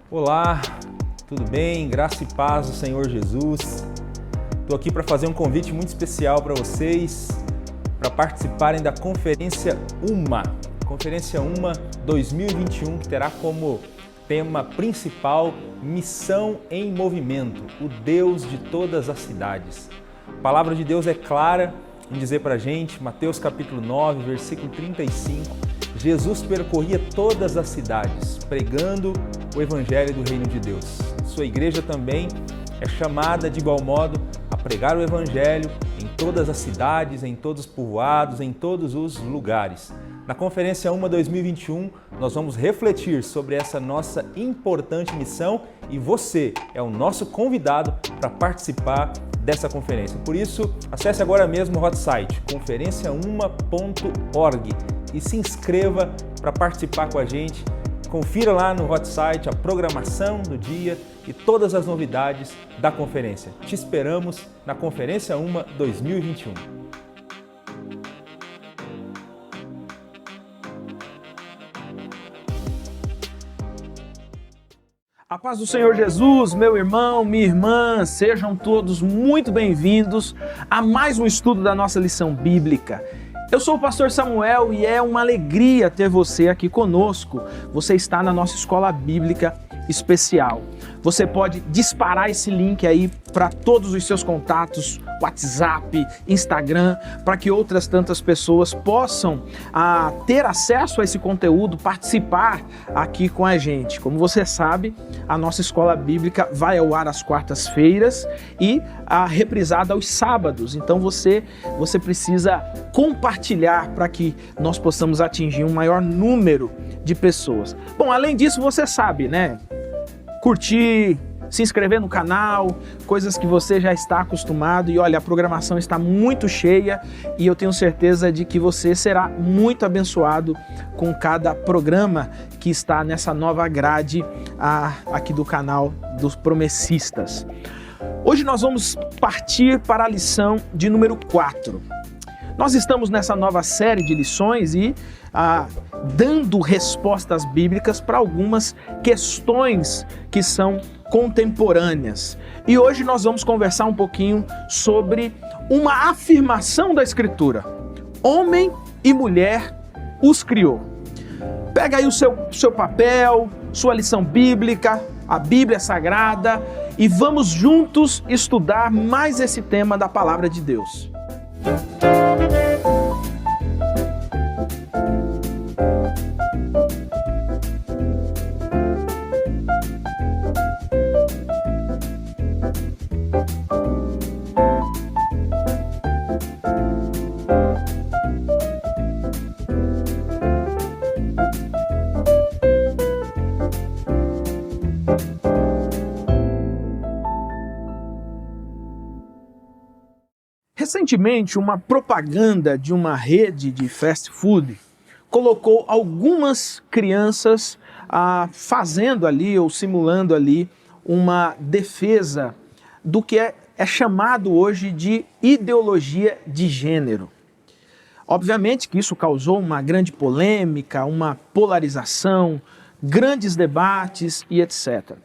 Olá, tudo bem? Graça e paz do Senhor Jesus. Estou aqui para fazer um convite muito especial para vocês, para participarem da Conferência UMA. Conferência UMA 2021, que terá como tema principal Missão em Movimento, o Deus de todas as cidades. A palavra de Deus é clara em dizer para a gente, Mateus capítulo 9, versículo 35, Jesus percorria todas as cidades, pregando o Evangelho do Reino de Deus. Sua igreja também é chamada de igual modo a pregar o Evangelho em todas as cidades, em todos os povoados, em todos os lugares. Na Conferência UMA 2021, nós vamos refletir sobre essa nossa importante missão e você é o nosso convidado para participar dessa conferência. Por isso, acesse agora mesmo o hot site conferenciauma.org e se inscreva para participar com a gente. Confira lá no hot site a programação do dia e todas as novidades da conferência. Te esperamos na Conferência UMA 2021. A paz do Senhor Jesus, meu irmão, minha irmã, sejam todos muito bem-vindos a mais um estudo da nossa lição bíblica. Eu sou o pastor Samuel e é uma alegria ter você aqui conosco. Você está na nossa escola bíblica especial. Você pode disparar esse link aí para todos os seus contatos, WhatsApp, Instagram, para que outras tantas pessoas possam ter acesso a esse conteúdo, participar aqui com a gente. Como você sabe, a nossa escola bíblica vai ao ar às quartas-feiras e reprisada aos sábados. Então você precisa compartilhar para que nós possamos atingir um maior número de pessoas. Bom, além disso, você sabe, né? Curtir, se inscrever no canal, coisas que você já está acostumado e olha, a programação está muito cheia e eu tenho certeza de que você será muito abençoado com cada programa que está nessa nova grade aqui do canal dos Promessistas. Hoje nós vamos partir para a lição de número 4. Nós estamos nessa nova série de lições e dando respostas bíblicas para algumas questões que são contemporâneas. E hoje nós vamos conversar um pouquinho sobre uma afirmação da Escritura. Homem e mulher os criou. Pega aí o seu papel, sua lição bíblica, a Bíblia Sagrada e vamos juntos estudar mais esse tema da Palavra de Deus. Recentemente, uma propaganda de uma rede de fast food colocou algumas crianças fazendo ali ou simulando ali uma defesa do que é chamado hoje de ideologia de gênero. Obviamente que isso causou uma grande polêmica, uma polarização, grandes debates e etc.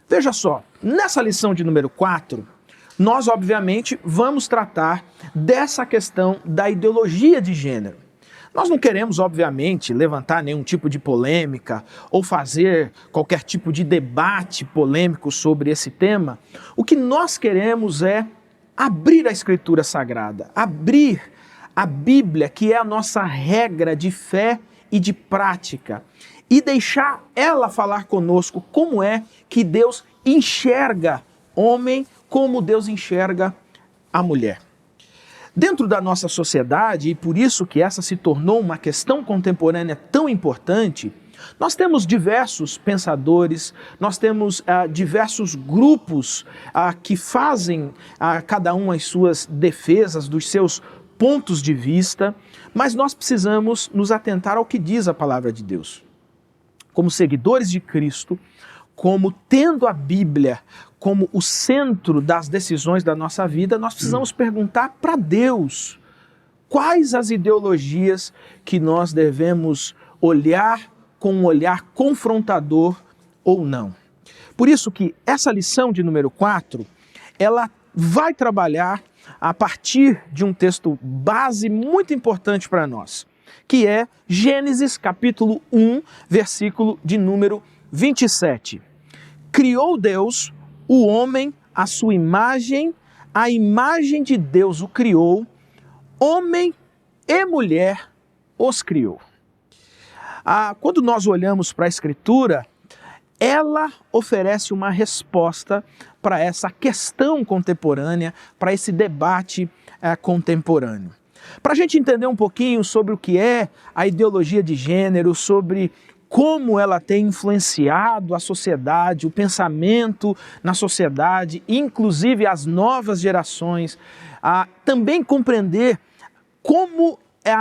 Veja só, nessa lição de número 4, nós, obviamente, vamos tratar dessa questão da ideologia de gênero. Nós não queremos, obviamente, levantar nenhum tipo de polêmica ou fazer qualquer tipo de debate polêmico sobre esse tema. O que nós queremos é abrir a Escritura Sagrada, abrir a Bíblia, que é a nossa regra de fé e de prática, e deixar ela falar conosco como é que Deus enxerga homem, como Deus enxerga a mulher. Dentro da nossa sociedade, e por isso que essa se tornou uma questão contemporânea tão importante, nós temos diversos pensadores, nós temos diversos grupos que fazem cada um as suas defesas dos seus pontos de vista, mas nós precisamos nos atentar ao que diz a palavra de Deus. Como seguidores de Cristo, como tendo a Bíblia como o centro das decisões da nossa vida, nós precisamos perguntar para Deus quais as ideologias que nós devemos olhar com um olhar confrontador ou não. Por isso que essa lição de número 4, ela vai trabalhar a partir de um texto base muito importante para nós, que é Gênesis capítulo 1, versículo de número 27. Criou Deus o homem à sua imagem, a imagem de Deus o criou, homem e mulher os criou. Quando nós olhamos para a Escritura, ela oferece uma resposta para essa questão contemporânea, para esse debate contemporâneo. Para a gente entender um pouquinho sobre o que é a ideologia de gênero, sobre como ela tem influenciado a sociedade, o pensamento na sociedade, inclusive as novas gerações, também compreender como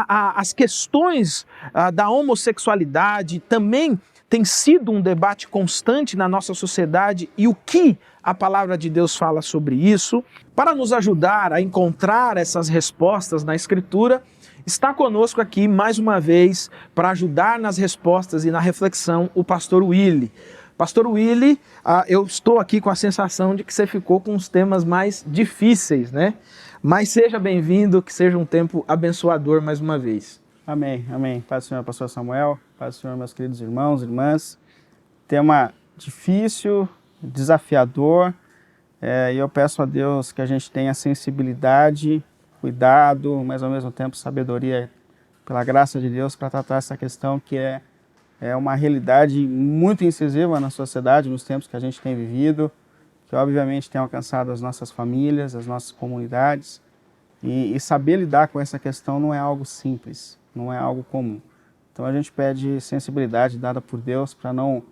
as questões da homossexualidade também tem sido um debate constante na nossa sociedade e o que a palavra de Deus fala sobre isso. Para nos ajudar a encontrar essas respostas na Escritura, está conosco aqui mais uma vez para ajudar nas respostas e na reflexão o pastor Willy. Pastor Willy, eu estou aqui com a sensação de que você ficou com os temas mais difíceis, né? Mas seja bem-vindo, que seja um tempo abençoador mais uma vez. Amém, amém. Paz do Senhor, pastor Samuel, paz do Senhor, meus queridos irmãos e irmãs. Tema difícil, desafiador, e eu peço a Deus que a gente tenha sensibilidade, cuidado, mas ao mesmo tempo sabedoria, pela graça de Deus, para tratar essa questão que é uma realidade muito incisiva na sociedade, nos tempos que a gente tem vivido, que obviamente tem alcançado as nossas famílias, as nossas comunidades, e saber lidar com essa questão não é algo simples, não é algo comum. Então a gente pede sensibilidade dada por Deus para não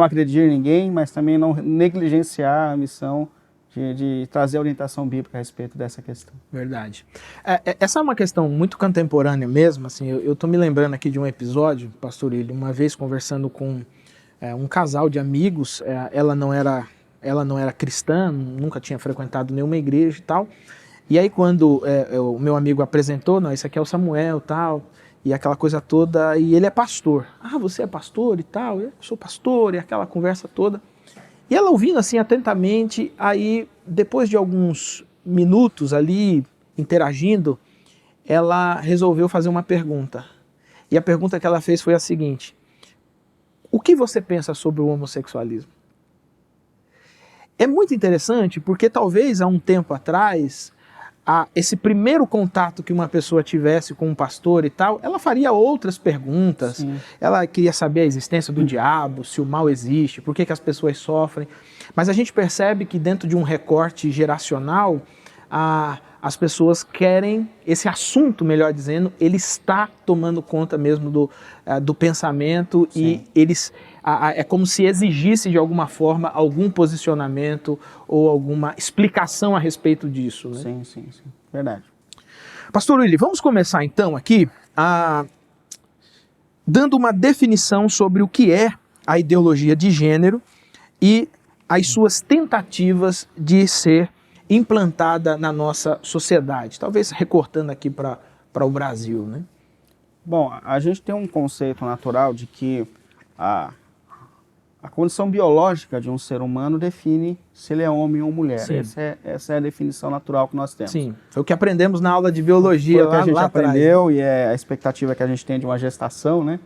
agredir ninguém, mas também não negligenciar a missão de trazer orientação bíblica a respeito dessa questão. Verdade. Essa é uma questão muito contemporânea mesmo, assim, eu estou me lembrando aqui de um episódio, pastor Willy, uma vez conversando com um casal de amigos, ela não era cristã, nunca tinha frequentado nenhuma igreja e tal, e aí quando o meu amigo apresentou, não, esse aqui é o Samuel e tal, e aquela coisa toda, e ele é pastor. Ah, você é pastor e tal? Eu sou pastor, e aquela conversa toda. E ela ouvindo assim atentamente, aí depois de alguns minutos ali interagindo, ela resolveu fazer uma pergunta. E a pergunta que ela fez foi a seguinte: o que você pensa sobre o homossexualismo? É muito interessante porque talvez há um tempo atrás, esse primeiro contato que uma pessoa tivesse com um pastor e tal, ela faria outras perguntas. Sim. Ela queria saber a existência do diabo, se o mal existe, por que as pessoas sofrem. Mas a gente percebe que dentro de um recorte geracional, as pessoas querem, esse assunto, melhor dizendo, ele está tomando conta mesmo do pensamento. Sim. E é como se exigisse de alguma forma algum posicionamento ou alguma explicação a respeito disso, né? Sim, verdade. Pastor Willy, vamos começar então aqui dando uma definição sobre o que é a ideologia de gênero e as suas tentativas de ser implantada na nossa sociedade, talvez recortando aqui para o Brasil, né? Bom, a gente tem um conceito natural de que a condição biológica de um ser humano define se ele é homem ou mulher. Essa é a definição natural que nós temos. Sim, foi o que aprendemos na aula de biologia foi o que a gente aprendeu atrás, né? E é a expectativa que a gente tem de uma gestação, né?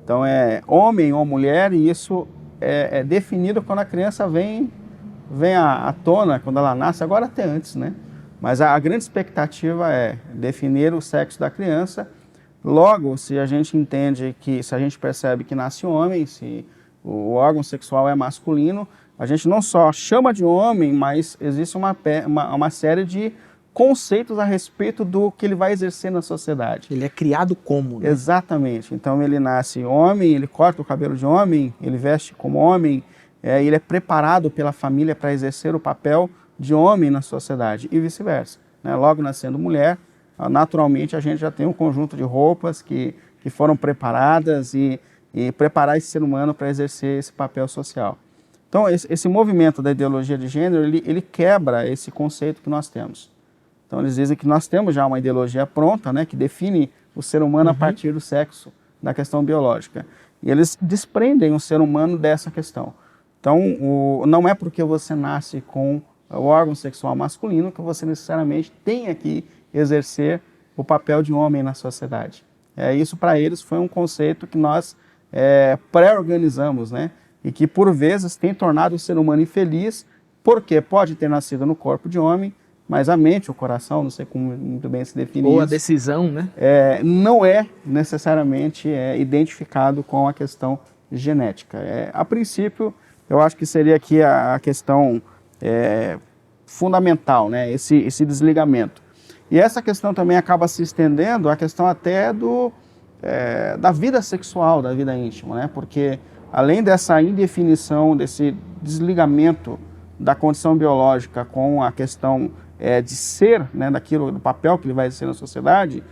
Então é homem ou mulher, e isso é definido quando a criança vem à tona, quando ela nasce, agora até antes, né? Mas a grande expectativa é definir o sexo da criança. Logo, se a gente entende se a gente percebe que nasce homem, se o órgão sexual é masculino, a gente não só chama de homem, mas existe uma série de conceitos a respeito do que ele vai exercer na sociedade. Ele é criado como, né? Exatamente. Então ele nasce homem, ele corta o cabelo de homem, ele veste como homem, ele é preparado pela família para exercer o papel de homem na sociedade e vice-versa, né? Logo nascendo mulher, naturalmente a gente já tem um conjunto de roupas que foram preparadas e preparar esse ser humano para exercer esse papel social. Então esse movimento da ideologia de gênero, ele quebra esse conceito que nós temos. Então eles dizem que nós temos já uma ideologia pronta, né, que define o ser humano a partir do sexo, da questão biológica. E eles desprendem o ser humano dessa questão. Então, não é porque você nasce com o órgão sexual masculino que você necessariamente tenha que exercer o papel de homem na sociedade. Isso para eles foi um conceito que nós pré-organizamos, né? E que por vezes tem tornado o ser humano infeliz, porque pode ter nascido no corpo de homem, mas a mente, o coração, não sei como muito bem se define Ou isso, a decisão, né? não é necessariamente identificado com a questão genética. A princípio, eu acho que seria aqui a questão fundamental, né? Esse desligamento. E essa questão também acaba se estendendo à questão até da vida sexual, da vida íntima, né? Porque além dessa indefinição, desse desligamento da condição biológica com a questão de ser, né, do papel que ele vai exercer na sociedade,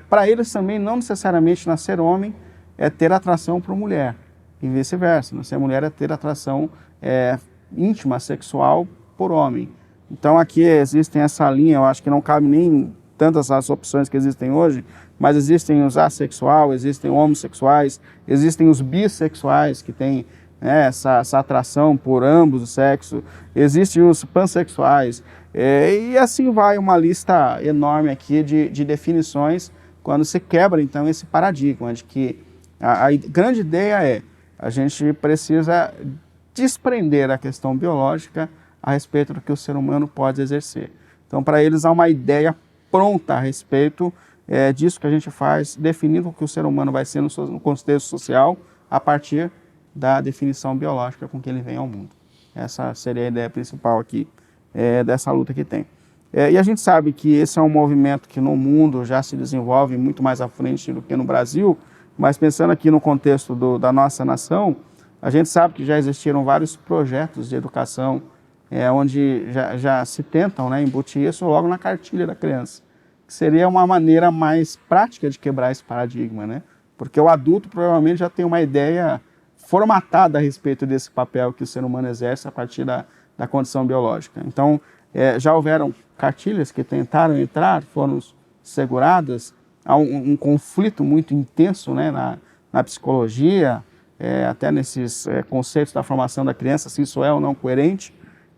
para eles também não necessariamente nascer homem é ter atração por mulher, e vice-versa. Nascer mulher é ter atração íntima, sexual por homem. Então aqui existem essa linha, eu acho que não cabe nem tantas as opções que existem hoje, mas existem os assexuais, existem homossexuais, existem os bissexuais que têm essa atração por ambos os sexos, existem os pansexuais, e assim vai uma lista enorme aqui de definições quando se quebra então esse paradigma de que a grande ideia a gente precisa desprender a questão biológica a respeito do que o ser humano pode exercer. Então, para eles, há uma ideia pronta a respeito disso que a gente faz, definindo o que o ser humano vai ser no contexto social a partir da definição biológica com que ele vem ao mundo. Essa seria a ideia principal aqui dessa luta que tem. E a gente sabe que esse é um movimento que no mundo já se desenvolve muito mais à frente do que no Brasil, mas pensando aqui no contexto da nossa nação, a gente sabe que já existiram vários projetos de educação onde já se tentam, né, embutir isso logo na cartilha da criança, que seria uma maneira mais prática de quebrar esse paradigma, né? Porque o adulto provavelmente já tem uma ideia formatada a respeito desse papel que o ser humano exerce a partir da condição biológica. Então, já houveram cartilhas que tentaram entrar, foram seguradas, há um conflito muito intenso, né, na psicologia, até nesses conceitos da formação da criança, se isso é ou não coerente.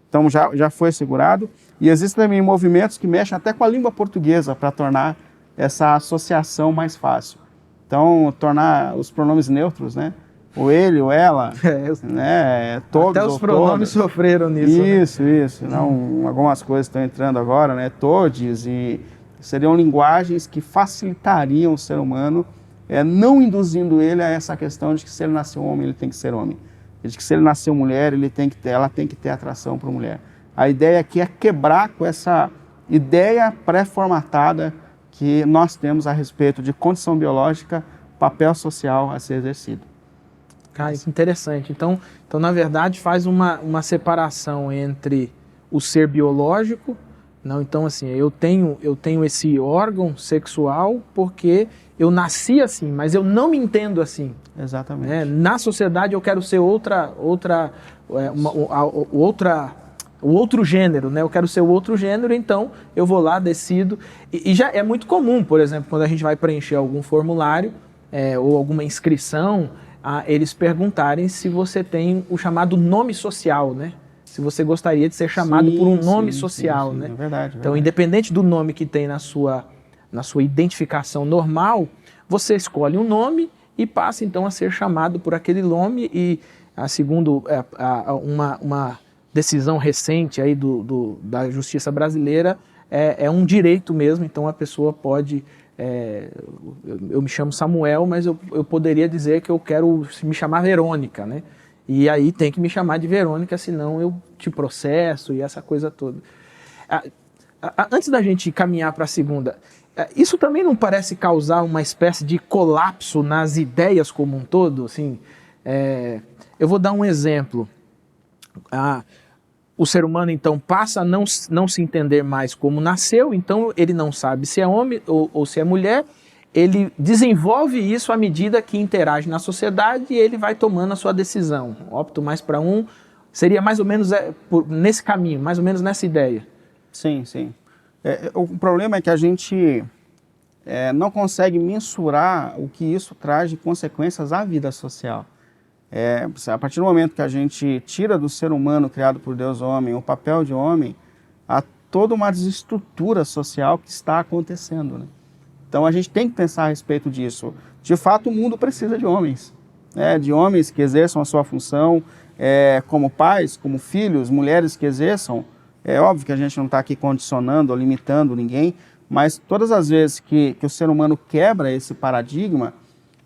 Então já foi segurado. E existem também movimentos que mexem até com a língua portuguesa para tornar essa associação mais fácil. Então, tornar os pronomes neutros, né? O ele, o ela, né? Todos até os ou pronomes todas. sofreram nisso. Isso. Não, algumas coisas estão entrando agora, né? Todes, e seriam linguagens que facilitariam o ser humano, não induzindo ele a essa questão de que se ele nasceu homem, ele tem que ser homem. De que se ele nasceu mulher, ela tem que ter atração por mulher. A ideia aqui é quebrar com essa ideia pré-formatada que nós temos a respeito de condição biológica, papel social a ser exercido. Cara, que interessante. Então, na verdade, faz uma separação entre o ser biológico. Não, então, assim, eu tenho esse órgão sexual porque eu nasci assim, mas eu não me entendo assim. Exatamente. Na sociedade eu quero ser o outro gênero, né? Eu quero ser o outro gênero, então eu vou lá, decido. E já é muito comum, por exemplo, quando a gente vai preencher algum formulário ou alguma inscrição, eles perguntarem se você tem o chamado nome social, né? Se você gostaria de ser chamado por um nome social, né? É verdade. Então, independente do nome que tem na sua identificação normal, você escolhe um nome e passa então a ser chamado por aquele nome. E segundo uma decisão recente aí da Justiça Brasileira, é um direito mesmo. Então a pessoa pode, eu me chamo Samuel, mas eu poderia dizer que eu quero me chamar Verônica, né? E aí tem que me chamar de Verônica, senão eu te processo e essa coisa toda. Antes da gente caminhar para a segunda, isso também não parece causar uma espécie de colapso nas ideias como um todo? Assim, eu vou dar um exemplo. O ser humano, então, passa a não se entender mais como nasceu, então ele não sabe se é homem ou se é mulher. Ele desenvolve isso à medida que interage na sociedade e ele vai tomando a sua decisão. Opto mais para um, seria mais ou menos nesse caminho, mais ou menos nessa ideia. Sim. O problema é que a gente não consegue mensurar o que isso traz de consequências à vida social. A partir do momento que a gente tira do ser humano criado por Deus homem, o papel de homem, há toda uma desestrutura social que está acontecendo, né? Então a gente tem que pensar a respeito disso. De fato, o mundo precisa de homens, né? De homens que exerçam a sua função como pais, como filhos, mulheres que exerçam. É óbvio que a gente não está aqui condicionando ou limitando ninguém, mas todas as vezes que o ser humano quebra esse paradigma,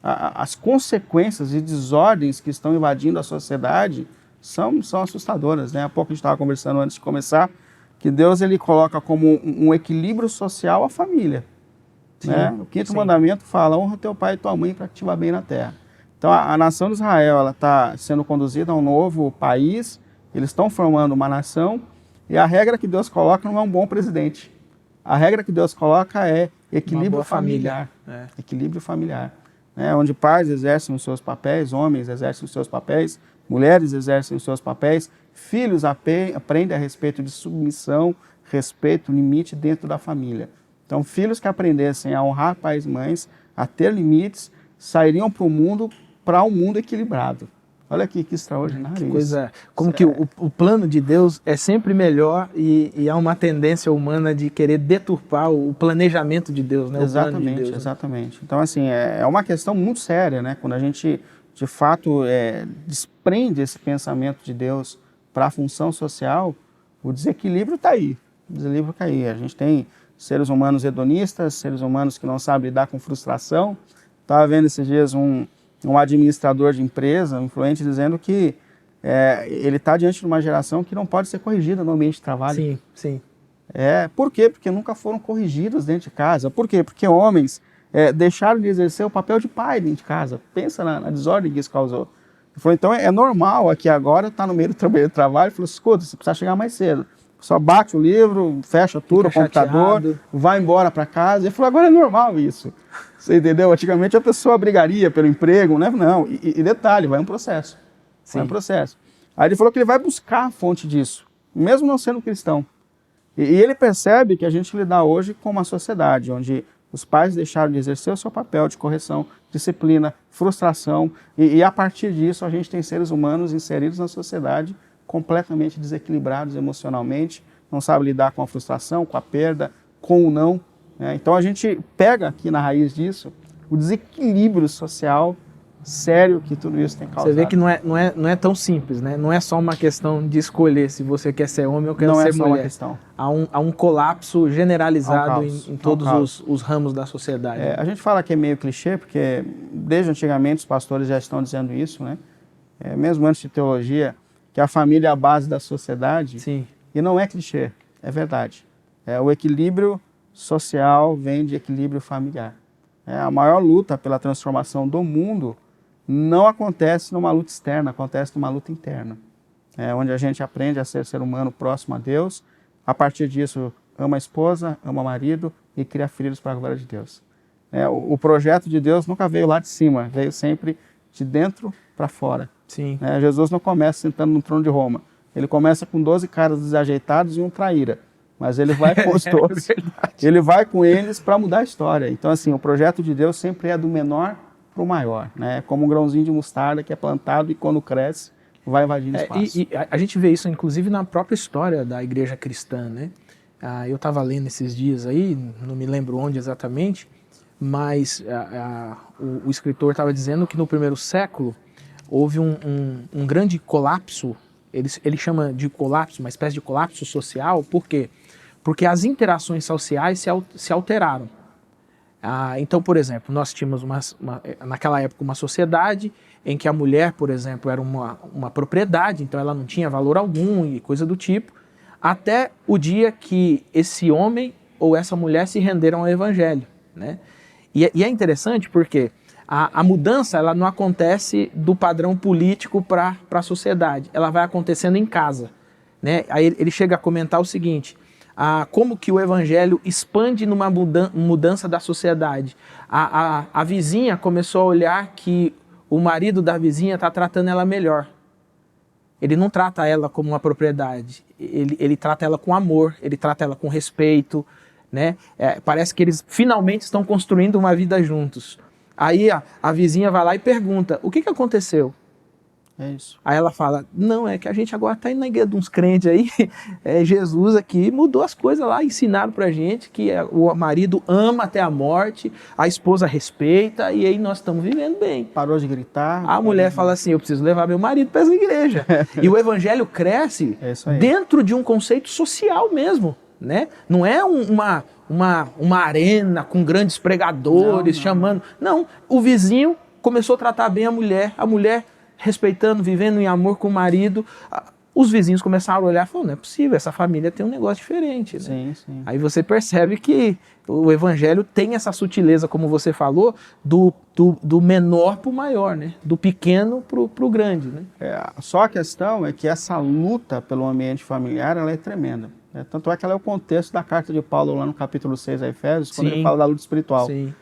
as consequências e desordens que estão invadindo a sociedade são assustadoras, né? Há pouco a gente estava conversando antes de começar, que Deus ele coloca como um equilíbrio social a família. Sim, né? O quinto sim. mandamento fala: honra teu pai e tua mãe para que te vá bem na terra. Então a nação de Israel está sendo conduzida a um novo país, eles estão formando uma nação, e a regra que Deus coloca não é um bom presidente. A regra que Deus coloca é equilíbrio familiar. Equilíbrio familiar. Né? Onde pais exercem os seus papéis, homens exercem os seus papéis, mulheres exercem os seus papéis, filhos aprendem a respeito de submissão, respeito, limite dentro da família. Então, filhos que aprendessem a honrar pais e mães, a ter limites, sairiam para um mundo equilibrado. Olha aqui que extraordinário que isso. coisa, como que o plano de Deus é sempre melhor e há uma tendência humana de querer deturpar o planejamento de Deus, né? Exatamente, o plano de Deus, né? exatamente. Então, assim, é uma questão muito séria, né? Quando a gente, de fato, desprende esse pensamento de Deus para a função social, o desequilíbrio está aí. O desequilíbrio está aí. A gente tem seres humanos hedonistas, seres humanos que não sabem lidar com frustração. Estava vendo esses dias um administrador de empresa, um influente, dizendo que ele está diante de uma geração que não pode ser corrigida no ambiente de trabalho. Sim, sim. Por quê? Porque nunca foram corrigidos dentro de casa. Por quê? Porque homens deixaram de exercer o papel de pai dentro de casa. Pensa na desordem que isso causou. Ele falou, então é normal aqui agora, tá no meio do trabalho, ele falou, escuta, você precisa chegar mais cedo. Só bate o livro, fecha tudo, o computador, chateado, vai embora para casa. Ele falou, agora é normal isso. Você entendeu? Antigamente a pessoa brigaria pelo emprego, né? Não, e detalhe, vai um processo. Sim. Vai um processo. Aí ele falou que ele vai buscar a fonte disso, mesmo não sendo cristão. E ele percebe que a gente lida hoje com uma sociedade onde os pais deixaram de exercer o seu papel de correção, disciplina, frustração, e a partir disso a gente tem seres humanos inseridos na sociedade completamente desequilibrados emocionalmente, não sabe lidar com a frustração, com a perda, com o não. Né? Então a gente pega aqui na raiz disso o desequilíbrio social sério que tudo isso tem causado. Você vê que não é tão simples, né? Não é só uma questão de escolher se você quer ser homem ou quer ser mulher. Não é só uma questão. Há um colapso generalizado em todos os ramos da sociedade. A gente fala que é meio clichê, porque desde antigamente os pastores já estão dizendo isso, né? Mesmo antes de teologia, que a família é a base da sociedade. Sim. E não é clichê, é verdade. O equilíbrio social vem de equilíbrio familiar. A maior luta pela transformação do mundo não acontece numa luta externa, acontece numa luta interna. Onde a gente aprende a ser humano próximo a Deus, a partir disso ama a esposa, ama o marido e cria filhos para a glória de Deus. O projeto de Deus nunca veio lá de cima, veio sempre de dentro para fora. Sim. Jesus não começa sentando no trono de Roma. Ele começa com 12 caras desajeitados e um traíra. Mas ele vai com os 12. Ele vai com eles para mudar a história. Então, assim, o projeto de Deus sempre é do menor para o maior. Né? Como um grãozinho de mostarda que é plantado e quando cresce, vai invadindo espaço. E a gente vê isso, inclusive, na própria história da igreja cristã. Né? Eu estava lendo esses dias aí, não me lembro onde exatamente, mas o escritor estava dizendo que no primeiro século houve um grande colapso, ele chama de colapso, uma espécie de colapso social. Por quê? Porque as interações sociais se alteraram. Então, por exemplo, nós tínhamos naquela época uma sociedade em que a mulher, por exemplo, era uma propriedade, então ela não tinha valor algum e coisa do tipo, até o dia que esse homem ou essa mulher se renderam ao evangelho. Né? E é interessante porque a mudança ela não acontece do padrão político para a sociedade, ela vai acontecendo em casa. Né? Aí ele chega a comentar o seguinte: como que o evangelho expande numa mudança da sociedade. A vizinha começou a olhar que o marido da vizinha está tratando ela melhor. Ele não trata ela como uma propriedade, ele trata ela com amor, ele trata ela com respeito. Né? Parece que eles finalmente estão construindo uma vida juntos. Aí a vizinha vai lá e pergunta: o que aconteceu? É isso. Aí ela fala, não, é que a gente agora tá indo na igreja de uns crentes aí, Jesus aqui mudou as coisas lá, ensinaram pra gente que o marido ama até a morte, a esposa respeita, e aí nós estamos vivendo bem. Parou de gritar. A mulher fala assim, eu preciso levar meu marido para essa igreja. E o evangelho cresce dentro de um conceito social mesmo, né? Não é uma arena com grandes pregadores chamando. Não, o vizinho começou a tratar bem a mulher respeitando, vivendo em amor com o marido. Os vizinhos começaram a olhar e falaram, não é possível, essa família tem um negócio diferente. Né? Sim, sim. Aí você percebe que o evangelho tem essa sutileza, como você falou, do menor para o maior, né? Do pequeno para o grande. Né? Só a questão é que essa luta pelo ambiente familiar ela é tremenda. Tanto é que ela é o contexto da carta de Paulo lá no capítulo 6 a Efésios, quando ele fala da luta espiritual. Sim.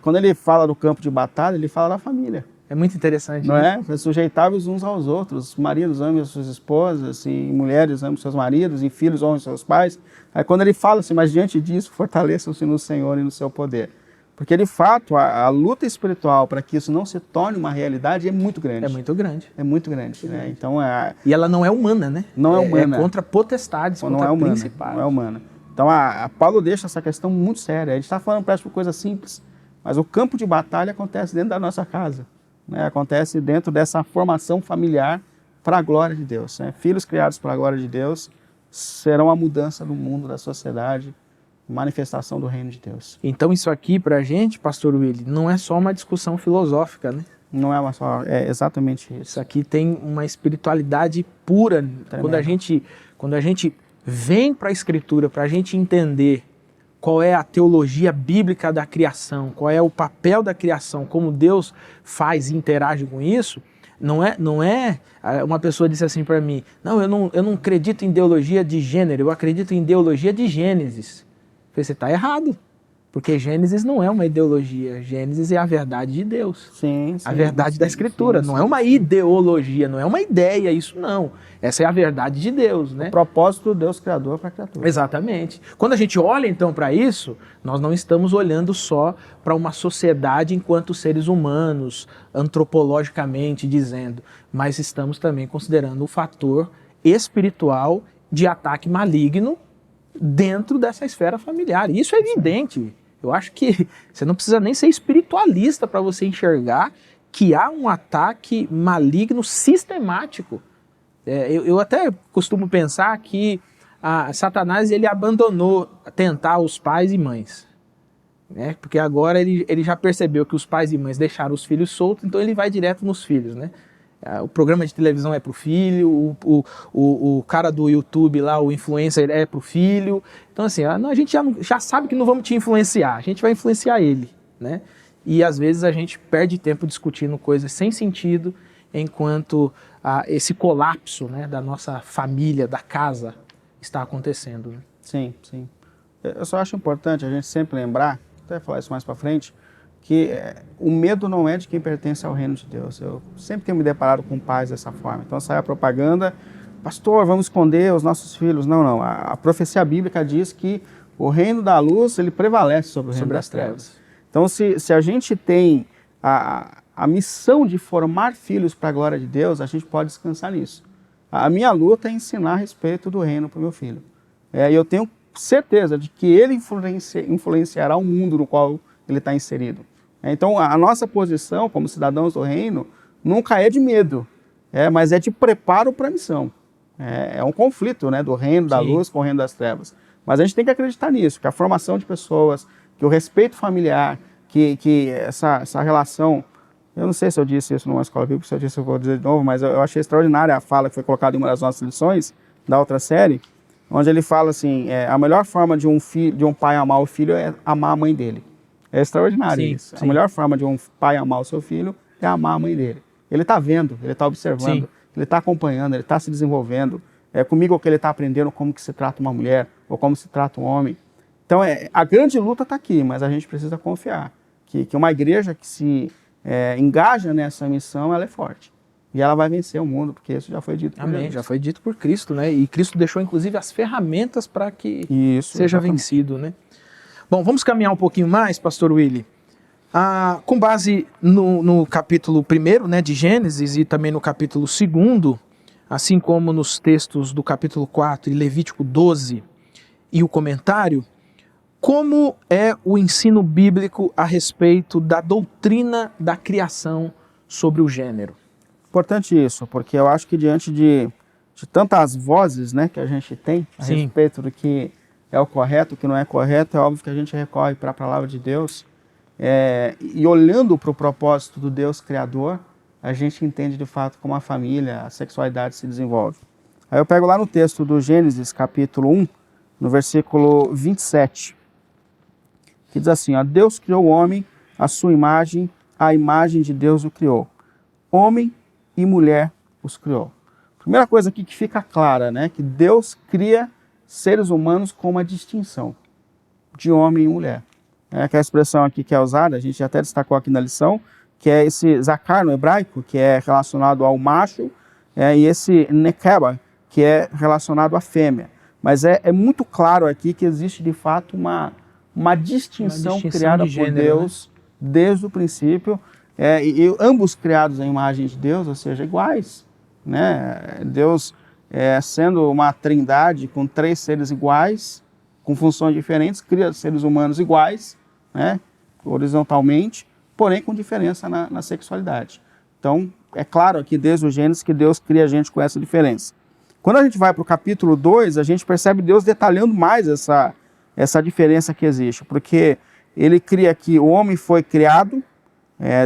Quando ele fala do campo de batalha, ele fala da família. É muito interessante. Não é? Sujeitáveis uns aos outros. Maridos amem as suas esposas, e mulheres amem seus maridos, e filhos amem seus pais. Aí quando ele fala assim, mas diante disso, fortaleçam-se no Senhor e no seu poder. Porque de fato, a luta espiritual para que isso não se torne uma realidade é muito grande. É muito grande. É muito grande. Né? Então, e ela não é humana, né? Não é humana. É contra potestades, não contra é humana, principados. não é humana. Então, a Paulo deixa essa questão muito séria. A gente está falando parece uma coisa simples, mas o campo de batalha acontece dentro da nossa casa. Né? Acontece dentro dessa formação familiar para a glória de Deus. Né? Filhos criados para a glória de Deus serão a mudança do mundo, da sociedade, manifestação do reino de Deus. Então isso aqui para a gente, pastor Willy, não é só uma discussão filosófica, né? Não é só, é exatamente isso. Isso aqui tem uma espiritualidade pura. Quando a gente vem para a Escritura, para a gente entender qual é a teologia bíblica da criação, qual é o papel da criação, como Deus faz e interage com isso, não é uma pessoa disse assim para mim, não, eu não acredito em ideologia de gênero, eu acredito em ideologia de Gênesis. Eu falei, você está errado, porque Gênesis não é uma ideologia, Gênesis é a verdade de Deus, a verdade da Escritura, não é uma ideologia, não é uma ideia, isso não. Essa é a verdade de Deus, né? O propósito do Deus Criador para a criatura. Exatamente. Quando a gente olha então para isso, nós não estamos olhando só para uma sociedade enquanto seres humanos, antropologicamente dizendo, mas estamos também considerando o fator espiritual de ataque maligno dentro dessa esfera familiar. E isso é evidente. Eu acho que você não precisa nem ser espiritualista para você enxergar que há um ataque maligno sistemático. Eu até costumo pensar que Satanás ele abandonou tentar os pais e mães, né? Porque agora ele já percebeu que os pais e mães deixaram os filhos soltos, então ele vai direto nos filhos, né? O programa de televisão é para o filho, o cara do YouTube lá, o influencer é para o filho. Então assim, a gente já sabe que não vamos te influenciar, a gente vai influenciar ele, né? E às vezes a gente perde tempo discutindo coisas sem sentido, enquanto esse colapso, né, da nossa família, da casa, está acontecendo. Né? Sim, sim. Eu só acho importante a gente sempre lembrar, até falar isso mais para frente, que o medo não é de quem pertence ao reino de Deus. Eu sempre tenho me deparado com pais dessa forma. Então sai a propaganda, pastor, vamos esconder os nossos filhos. Não. A profecia bíblica diz que o reino da luz ele prevalece sobre o reino das trevas. Então se a gente tem a missão de formar filhos para a glória de Deus, a gente pode descansar nisso. A minha luta é ensinar a respeito do reino para o meu filho. E eu tenho certeza de que ele influenciará o mundo no qual ele está inserido. Então, a nossa posição como cidadãos do reino nunca é de medo, mas é de preparo para a missão. É um conflito, né, do reino da luz com o reino das trevas. Mas a gente tem que acreditar nisso, que a formação de pessoas, que o respeito familiar, que essa relação... Eu não sei se eu disse isso numa escola bíblica, se eu disse eu vou dizer de novo, mas eu achei extraordinária a fala que foi colocada em uma das nossas lições, da outra série, onde ele fala assim, a melhor forma de um pai amar o filho é amar a mãe dele. É extraordinário isso. Sim. A melhor forma de um pai amar o seu filho é amar a mãe dele. Ele está vendo, ele está observando, ele está acompanhando, ele está se desenvolvendo. Comigo que ele está aprendendo como que se trata uma mulher ou como se trata um homem. Então a grande luta está aqui, mas a gente precisa confiar que uma igreja que se engaja nessa missão, ela é forte. E ela vai vencer o mundo, porque isso já foi dito por Amém, já foi dito por Cristo, né? E Cristo deixou, inclusive, as ferramentas para que seja vencido, né? Bom, vamos caminhar um pouquinho mais, pastor Willy. Com base no capítulo 1º, né, de Gênesis e também no capítulo 2º, assim como nos textos do capítulo 4 e Levítico 12 e o comentário, como é o ensino bíblico a respeito da doutrina da criação sobre o gênero? Importante isso, porque eu acho que diante de tantas vozes, né, que a gente tem a Sim. respeito do que é o correto, o que não é correto, é óbvio que a gente recorre para a palavra de Deus, e olhando para o propósito do Deus Criador, a gente entende de fato como a família, a sexualidade se desenvolve. Aí eu pego lá no texto do Gênesis, capítulo 1, no versículo 27, que diz assim, ó, Deus criou o homem, à sua imagem, a imagem de Deus o criou. Homem e mulher os criou. Primeira coisa aqui que fica clara, né, que Deus cria seres humanos com uma distinção de homem e mulher. Que a expressão aqui que é usada, a gente até destacou aqui na lição, que é esse zakar no hebraico, que é relacionado ao macho, e esse nekeba, que é relacionado à fêmea. Mas é muito claro aqui que existe de fato uma distinção criada de gênero, por Deus, né, desde o princípio, e ambos criados à imagem de Deus, ou seja, iguais, né? Deus sendo uma trindade com 3 seres iguais, com funções diferentes, cria seres humanos iguais, né, horizontalmente, porém com diferença na sexualidade. Então, é claro aqui desde o Gênesis que Deus cria a gente com essa diferença. Quando a gente vai para o capítulo 2, a gente percebe Deus detalhando mais essa diferença que existe, porque ele cria que o homem foi criado,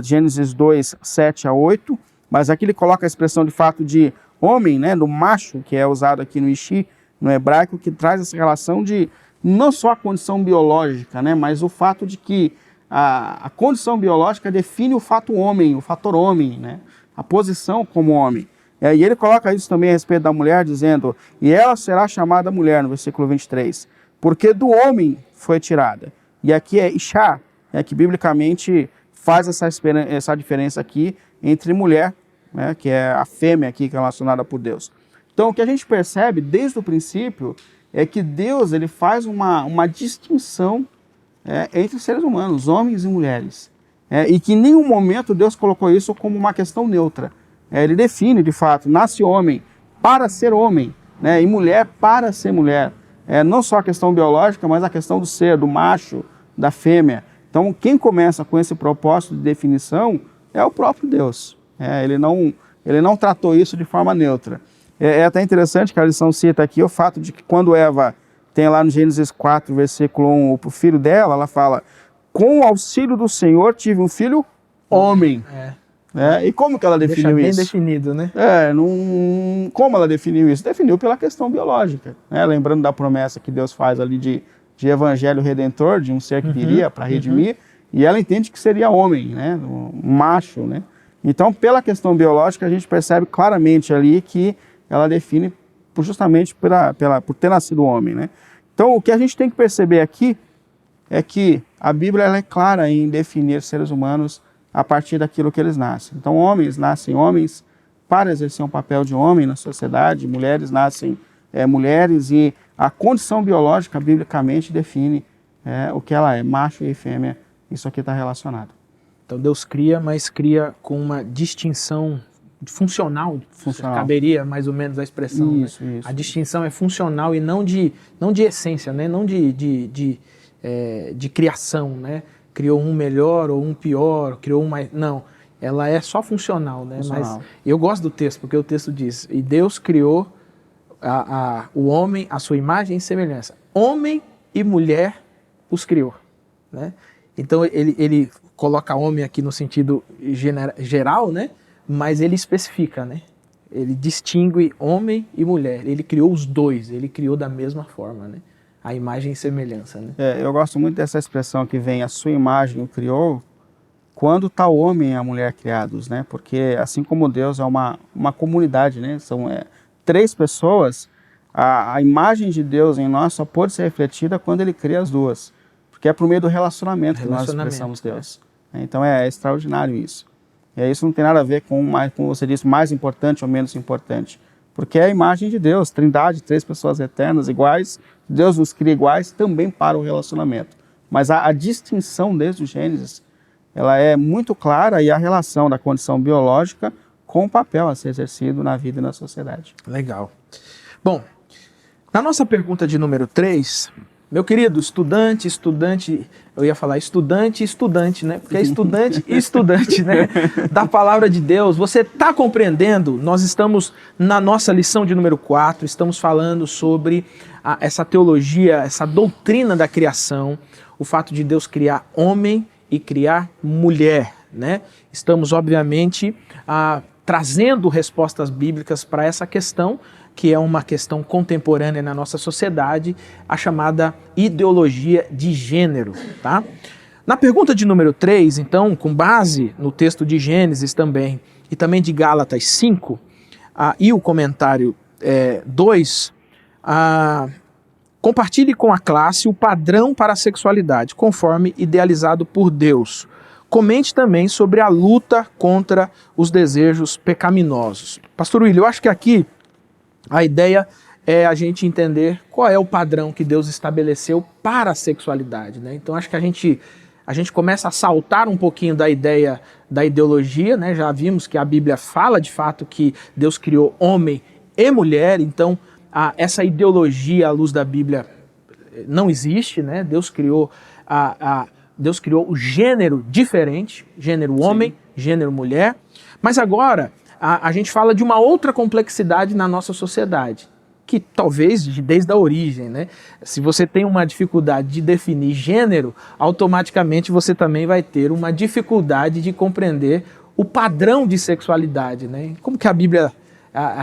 Gênesis 2, 7 a 8, mas aqui ele coloca a expressão de fato de homem, né, do macho, que é usado aqui no Ishi, no hebraico, que traz essa relação de não só a condição biológica, né, mas o fato de que a condição biológica define o fato homem, o fator homem, né, a posição como homem. E ele coloca isso também a respeito da mulher, dizendo, e ela será chamada mulher, no versículo 23, porque do homem foi tirada. E aqui é Isha, que biblicamente faz essa diferença aqui entre mulher, né, que é a fêmea aqui, que é relacionada por Deus. Então, o que a gente percebe desde o princípio é que Deus ele faz uma distinção entre seres humanos, homens e mulheres. E que em nenhum momento Deus colocou isso como uma questão neutra. Ele define, de fato, nasce homem para ser homem, né, e mulher para ser mulher. Não só a questão biológica, mas a questão do ser, do macho, da fêmea. Então, quem começa com esse propósito de definição é o próprio Deus. Ele não tratou isso de forma neutra. É até interessante que a lição cita aqui o fato de que quando Eva tem lá no Gênesis 4, versículo 1, o filho dela, ela fala, com o auxílio do Senhor tive um filho homem. E como que ela definiu Deixa isso? bem definido, né? Como ela definiu isso? Definiu pela questão biológica. Lembrando da promessa que Deus faz ali de evangelho redentor, de um ser que viria para redimir, e ela entende que seria homem, né? Um macho, né? Então, pela questão biológica, a gente percebe claramente ali que ela define justamente por ter nascido homem, né? Então, o que a gente tem que perceber aqui é que a Bíblia ela é clara em definir seres humanos a partir daquilo que eles nascem. Então, homens nascem homens para exercer um papel de homem na sociedade, mulheres nascem mulheres, e a condição biológica, biblicamente, define o que ela é, macho e fêmea, isso aqui está relacionado. Então Deus cria, mas cria com uma distinção funcional. Caberia mais ou menos a expressão. Isso, né? isso. A distinção é funcional e não de essência, né? Não de criação, né? Criou um melhor ou um pior, criou um mais... Não, ela é só funcional, né? Funcional. Mas eu gosto do texto, porque o texto diz, e Deus criou o homem à sua imagem e semelhança. Homem e mulher os criou, né? Então ele coloca homem aqui no sentido geral, né? Mas ele especifica, né? Ele distingue homem e mulher. Ele criou os dois, ele criou da mesma forma, né? A imagem e semelhança, né? Eu gosto muito dessa expressão que vem, a sua imagem o criou, quando está o homem e a mulher criados, né? Porque assim como Deus é uma comunidade, né? São 3 pessoas, a imagem de Deus em nós só pode ser refletida quando ele cria as duas. Porque é por meio do relacionamento que nós expressamos Deus. Então é extraordinário isso. E isso não tem nada a ver com, como você disse, mais importante ou menos importante. Porque é a imagem de Deus, trindade, 3 pessoas eternas iguais, Deus nos cria iguais também para o relacionamento. Mas a distinção desde o Gênesis ela é muito clara e a relação da condição biológica com o papel a ser exercido na vida e na sociedade. Legal. Bom, na nossa pergunta de número 3, meu querido estudante, eu ia falar estudante, né? Porque é estudante e estudante, né? Da palavra de Deus, você está compreendendo? Nós estamos na nossa lição de número 4, estamos falando sobre essa teologia, essa doutrina da criação, o fato de Deus criar homem e criar mulher, né? Estamos, obviamente, trazendo respostas bíblicas para essa questão, que é uma questão contemporânea na nossa sociedade, a chamada ideologia de gênero, tá? Na pergunta de número 3, então, com base no texto de Gênesis também, e também de Gálatas 5, e o comentário 2, compartilhe com a classe o padrão para a sexualidade, conforme idealizado por Deus. Comente também sobre a luta contra os desejos pecaminosos. Pastor William, eu acho que aqui a ideia é a gente entender qual é o padrão que Deus estabeleceu para a sexualidade, né? Então acho que a gente começa a saltar um pouquinho da ideia da ideologia, né? Já vimos que a Bíblia fala de fato que Deus criou homem e mulher, então essa ideologia à luz da Bíblia não existe, né? Deus criou o gênero diferente, gênero homem, sim, gênero mulher, mas agora a gente fala de uma outra complexidade na nossa sociedade, que talvez desde a origem, né? Se você tem uma dificuldade de definir gênero, automaticamente você também vai ter uma dificuldade de compreender o padrão de sexualidade, né? Como que a Bíblia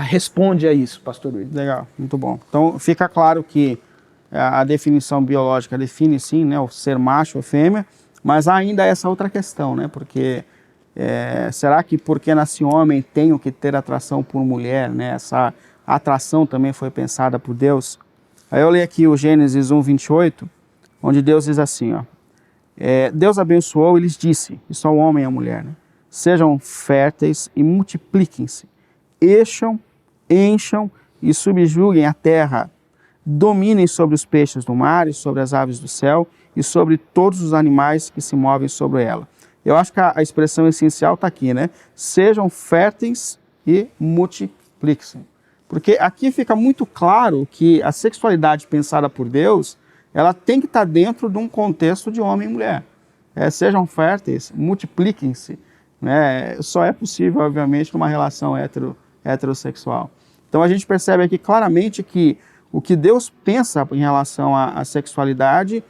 responde a isso, pastor William? Legal, muito bom. Então fica claro que a definição biológica define sim, né, o ser macho ou fêmea, mas há ainda essa outra questão, né? Porque será que porque nasci homem tenho que ter atração por mulher, né? Essa atração também foi pensada por Deus. Aí eu leio aqui o Gênesis 1:28, onde Deus diz assim, ó, Deus abençoou e lhes disse, isso ao homem e à mulher, né? Sejam férteis e multipliquem-se, encham e subjuguem a terra, dominem sobre os peixes do mar e sobre as aves do céu e sobre todos os animais que se movem sobre ela. Eu acho que a expressão essencial está aqui, né? Sejam férteis e multipliquem-se. Porque aqui fica muito claro que a sexualidade pensada por Deus, ela tem que estar dentro de um contexto de homem e mulher. Sejam férteis, multipliquem-se. Né? Só é possível, obviamente, numa relação heterossexual. Então a gente percebe aqui claramente que o que Deus pensa em relação à sexualidade,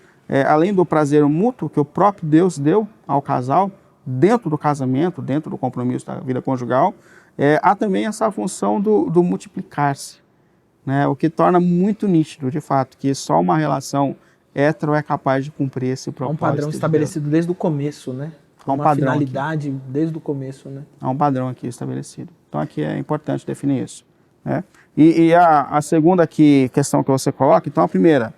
além do prazer mútuo que o próprio Deus deu ao casal, dentro do casamento, dentro do compromisso da vida conjugal, há também essa função do multiplicar-se, né? O que torna muito nítido, de fato, que só uma relação hétero é capaz de cumprir esse propósito. Há um padrão estabelecido desde o começo, né? Há uma finalidade aqui, desde o começo, né? Há um padrão aqui estabelecido. Então aqui é importante definir isso, né? E a segunda questão que você coloca, então a primeira,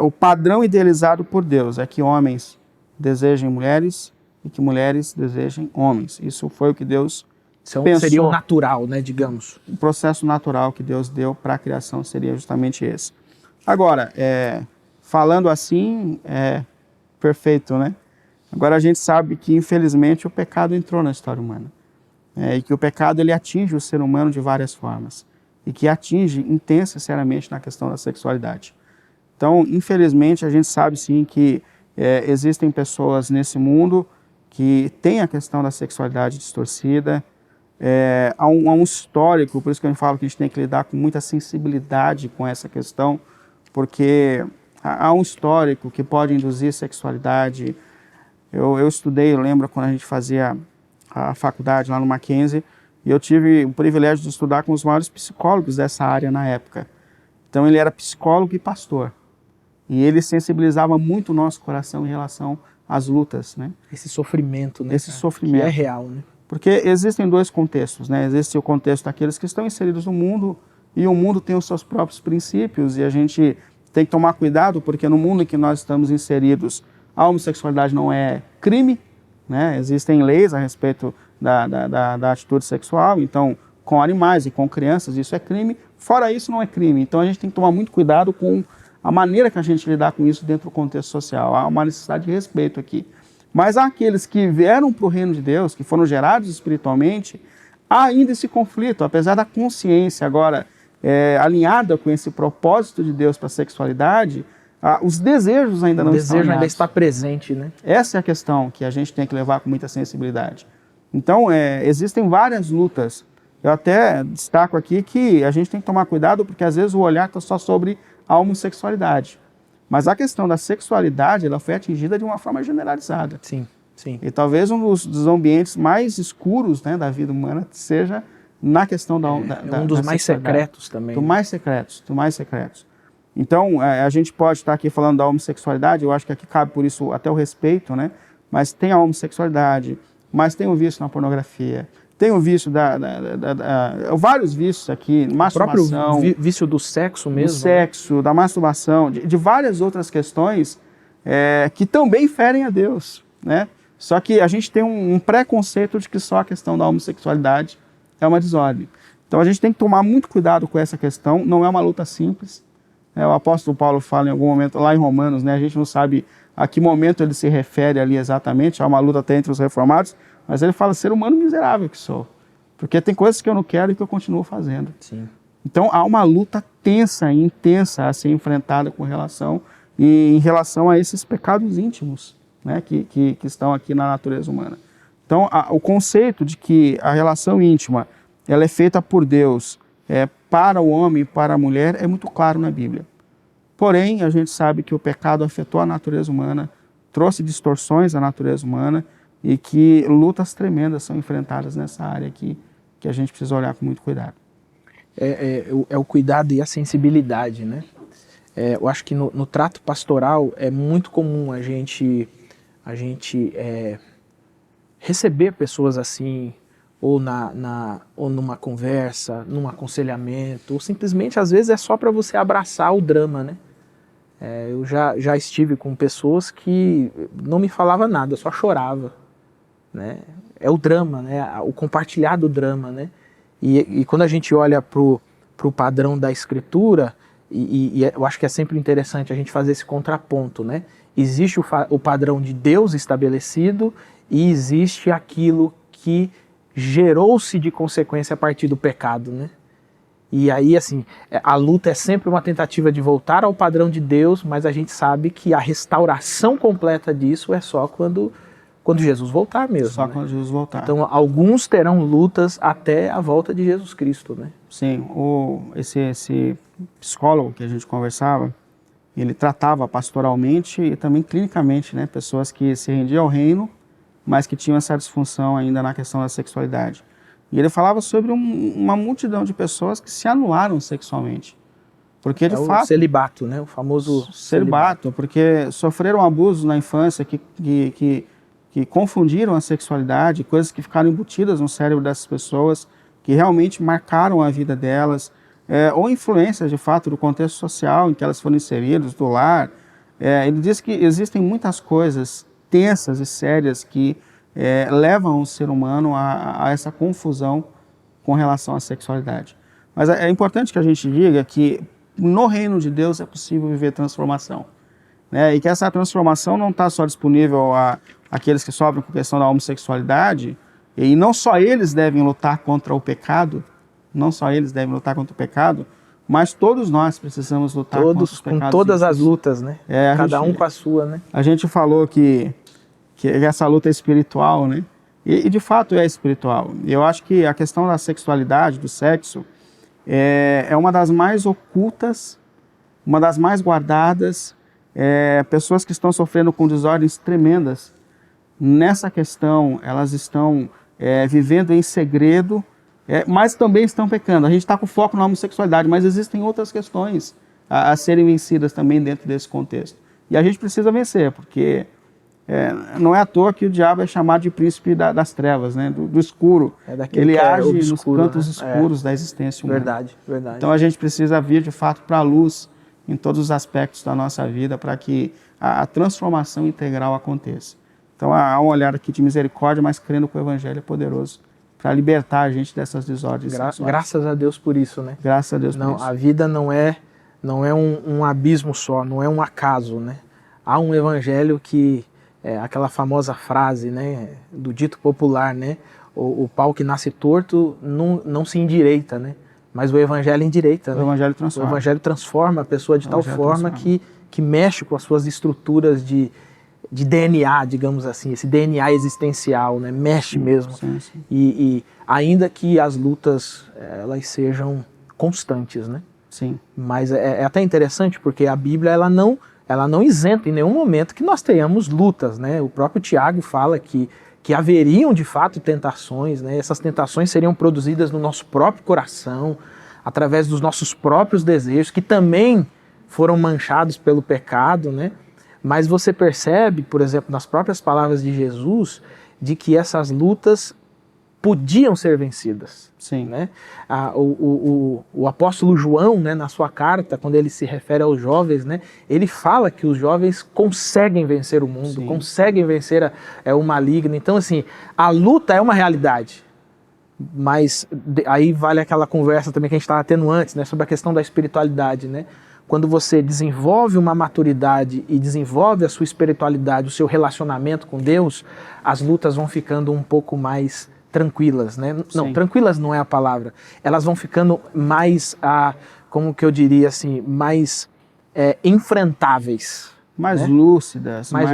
o padrão idealizado por Deus é que homens desejem mulheres e que mulheres desejem homens. Isso foi o que Deus pensou. Seria o natural, né, digamos. O processo natural que Deus deu para a criação seria justamente esse. Agora, falando assim, perfeito, né? Agora a gente sabe que, infelizmente, o pecado entrou na história humana. E que o pecado ele atinge o ser humano de várias formas. E que atinge intensamente na questão da sexualidade. Então, infelizmente, a gente sabe sim que existem pessoas nesse mundo que têm a questão da sexualidade distorcida. Há um histórico, por isso que eu falo que a gente tem que lidar com muita sensibilidade com essa questão, porque há um histórico que pode induzir sexualidade. Eu estudei, eu lembro quando a gente fazia a faculdade lá no Mackenzie, e eu tive o privilégio de estudar com os maiores psicólogos dessa área na época. Então ele era psicólogo e pastor. E ele sensibilizava muito o nosso coração em relação às lutas, né? Esse sofrimento, né? Esse sofrimento. Que é real, né? Porque existem dois contextos, né? Existe o contexto daqueles que estão inseridos no mundo, e o mundo tem os seus próprios princípios, e a gente tem que tomar cuidado, porque no mundo em que nós estamos inseridos, a homossexualidade não é crime, né? Existem leis a respeito da atitude sexual, então com animais e com crianças isso é crime, fora isso não é crime. Então a gente tem que tomar muito cuidado com a maneira que a gente lidar com isso dentro do contexto social. Há uma necessidade de respeito aqui. Mas há aqueles que vieram para o reino de Deus, que foram gerados espiritualmente, há ainda esse conflito, apesar da consciência agora alinhada com esse propósito de Deus para a sexualidade, os desejos ainda não estão alinhados. O desejo ainda está presente, né? Essa é a questão que a gente tem que levar com muita sensibilidade. Então, existem várias lutas. Eu até destaco aqui que a gente tem que tomar cuidado, porque às vezes o olhar está só sobre a homossexualidade. Mas a questão da sexualidade, ela foi atingida de uma forma generalizada. Sim, sim. E talvez um dos ambientes mais escuros, né, da vida humana seja na questão um dos mais secretos também. Do mais secretos. Então, a gente pode estar aqui falando da homossexualidade, eu acho que aqui cabe por isso até o respeito, né? Mas tem a homossexualidade, mas tem o vício na pornografia, tem o vício vários vícios aqui, masturbação. O próprio vício do sexo mesmo. Do sexo, né? Da masturbação, de várias outras questões que também ferem a Deus, né? Só que a gente tem um preconceito de que só a questão da homossexualidade é uma desordem. Então a gente tem que tomar muito cuidado com essa questão, não é uma luta simples. O apóstolo Paulo fala em algum momento, lá em Romanos, né, a gente não sabe a que momento ele se refere ali exatamente, há uma luta até entre os reformados, mas ele fala, ser humano miserável que sou, porque tem coisas que eu não quero e que eu continuo fazendo. Sim. Então há uma luta tensa e intensa a ser enfrentada em relação a esses pecados íntimos, né, que estão aqui na natureza humana. Então o conceito de que a relação íntima ela é feita por Deus para o homem e para a mulher é muito claro na Bíblia. Porém, a gente sabe que o pecado afetou a natureza humana, trouxe distorções à natureza humana e que lutas tremendas são enfrentadas nessa área aqui, que a gente precisa olhar com muito cuidado. É o cuidado e a sensibilidade, né? Eu acho que no trato pastoral é muito comum a gente receber pessoas assim, ou numa conversa, num aconselhamento, ou simplesmente às vezes é só para você abraçar o drama, né? Eu já estive com pessoas que não me falava nada, só chorava, né? É o drama, né? O compartilhar do drama, né? E quando a gente olha pro padrão da Escritura, e eu acho que é sempre interessante a gente fazer esse contraponto, né? Existe o padrão de Deus estabelecido e existe aquilo que gerou-se de consequência a partir do pecado, né? E aí, assim, a luta é sempre uma tentativa de voltar ao padrão de Deus, mas a gente sabe que a restauração completa disso é só quando Jesus voltar mesmo. Só, né? Quando Jesus voltar. Então, alguns terão lutas até a volta de Jesus Cristo, né? Sim, esse psicólogo que a gente conversava, ele tratava pastoralmente e também clinicamente, né? Pessoas que se rendiam ao reino, mas que tinham essa disfunção ainda na questão da sexualidade. E ele falava sobre uma multidão de pessoas que se anularam sexualmente. Porque, de fato... o celibato, né? O famoso celibato, porque sofreram abusos na infância que confundiram a sexualidade, coisas que ficaram embutidas no cérebro dessas pessoas, que realmente marcaram a vida delas, ou influências, de fato, do contexto social em que elas foram inseridas, do lar. Ele diz que existem muitas coisas tensas e sérias que levam o ser humano a essa confusão com relação à sexualidade. Mas é importante que a gente diga que no reino de Deus é possível viver transformação, né? E que essa transformação não está só disponível àqueles que sofrem com a questão da homossexualidade, e não só eles devem lutar contra o pecado, mas todos nós precisamos lutar contra os pecados. Com todas as lutas, né? Cada um com a sua, né? A gente falou que essa luta é espiritual, né? E de fato é espiritual. Eu acho que a questão da sexualidade, do sexo, é uma das mais ocultas, uma das mais guardadas. Pessoas que estão sofrendo com desordens tremendas, nessa questão, elas estão vivendo em segredo, mas também estão pecando. A gente está com foco na homossexualidade, mas existem outras questões a serem vencidas também dentro desse contexto. E a gente precisa vencer, porque não é à toa que o diabo é chamado de príncipe das trevas, né? do escuro. Ele age obscuro, nos cantos escuros da existência humana. Verdade, verdade. Então a gente precisa vir de fato para a luz em todos os aspectos da nossa vida para que a transformação integral aconteça. Então há um olhar aqui de misericórdia, mas crendo que o Evangelho é poderoso para libertar a gente dessas desordens sexuais. Graças a Deus por isso, né? Graças a Deus por isso. A vida não é um abismo só, não é um acaso, né? Há um Evangelho que aquela famosa frase, né, do dito popular, né, o pau que nasce torto não se endireita, né, mas o evangelho endireita. O né? evangelho transforma. O evangelho transforma a pessoa de tal forma que mexe com as suas estruturas de DNA, digamos assim, esse DNA existencial, né, mexe mesmo. Sim, sim. E ainda que as lutas elas sejam constantes, né? Sim. Mas é até interessante porque a Bíblia ela não isenta em nenhum momento que nós tenhamos lutas, né? O próprio Tiago fala que haveriam de fato tentações, né? Essas tentações seriam produzidas no nosso próprio coração, através dos nossos próprios desejos, que também foram manchados pelo pecado, né? Mas você percebe, por exemplo, nas próprias palavras de Jesus, de que essas lutas podiam ser vencidas. Sim. Né? O apóstolo João, né, na sua carta, quando ele se refere aos jovens, né, ele fala que os jovens conseguem vencer o mundo, Sim. conseguem vencer o maligno. Então, assim, a luta é uma realidade. Mas aí vale aquela conversa também que a gente estava tendo antes, né, sobre a questão da espiritualidade, né? Quando você desenvolve uma maturidade e desenvolve a sua espiritualidade, o seu relacionamento com Deus, as lutas vão ficando um pouco mais tranquilas, né? Não, Sim. tranquilas não é a palavra. Elas vão ficando mais, como que eu diria assim, mais enfrentáveis. Mais né? lúcidas. Mais,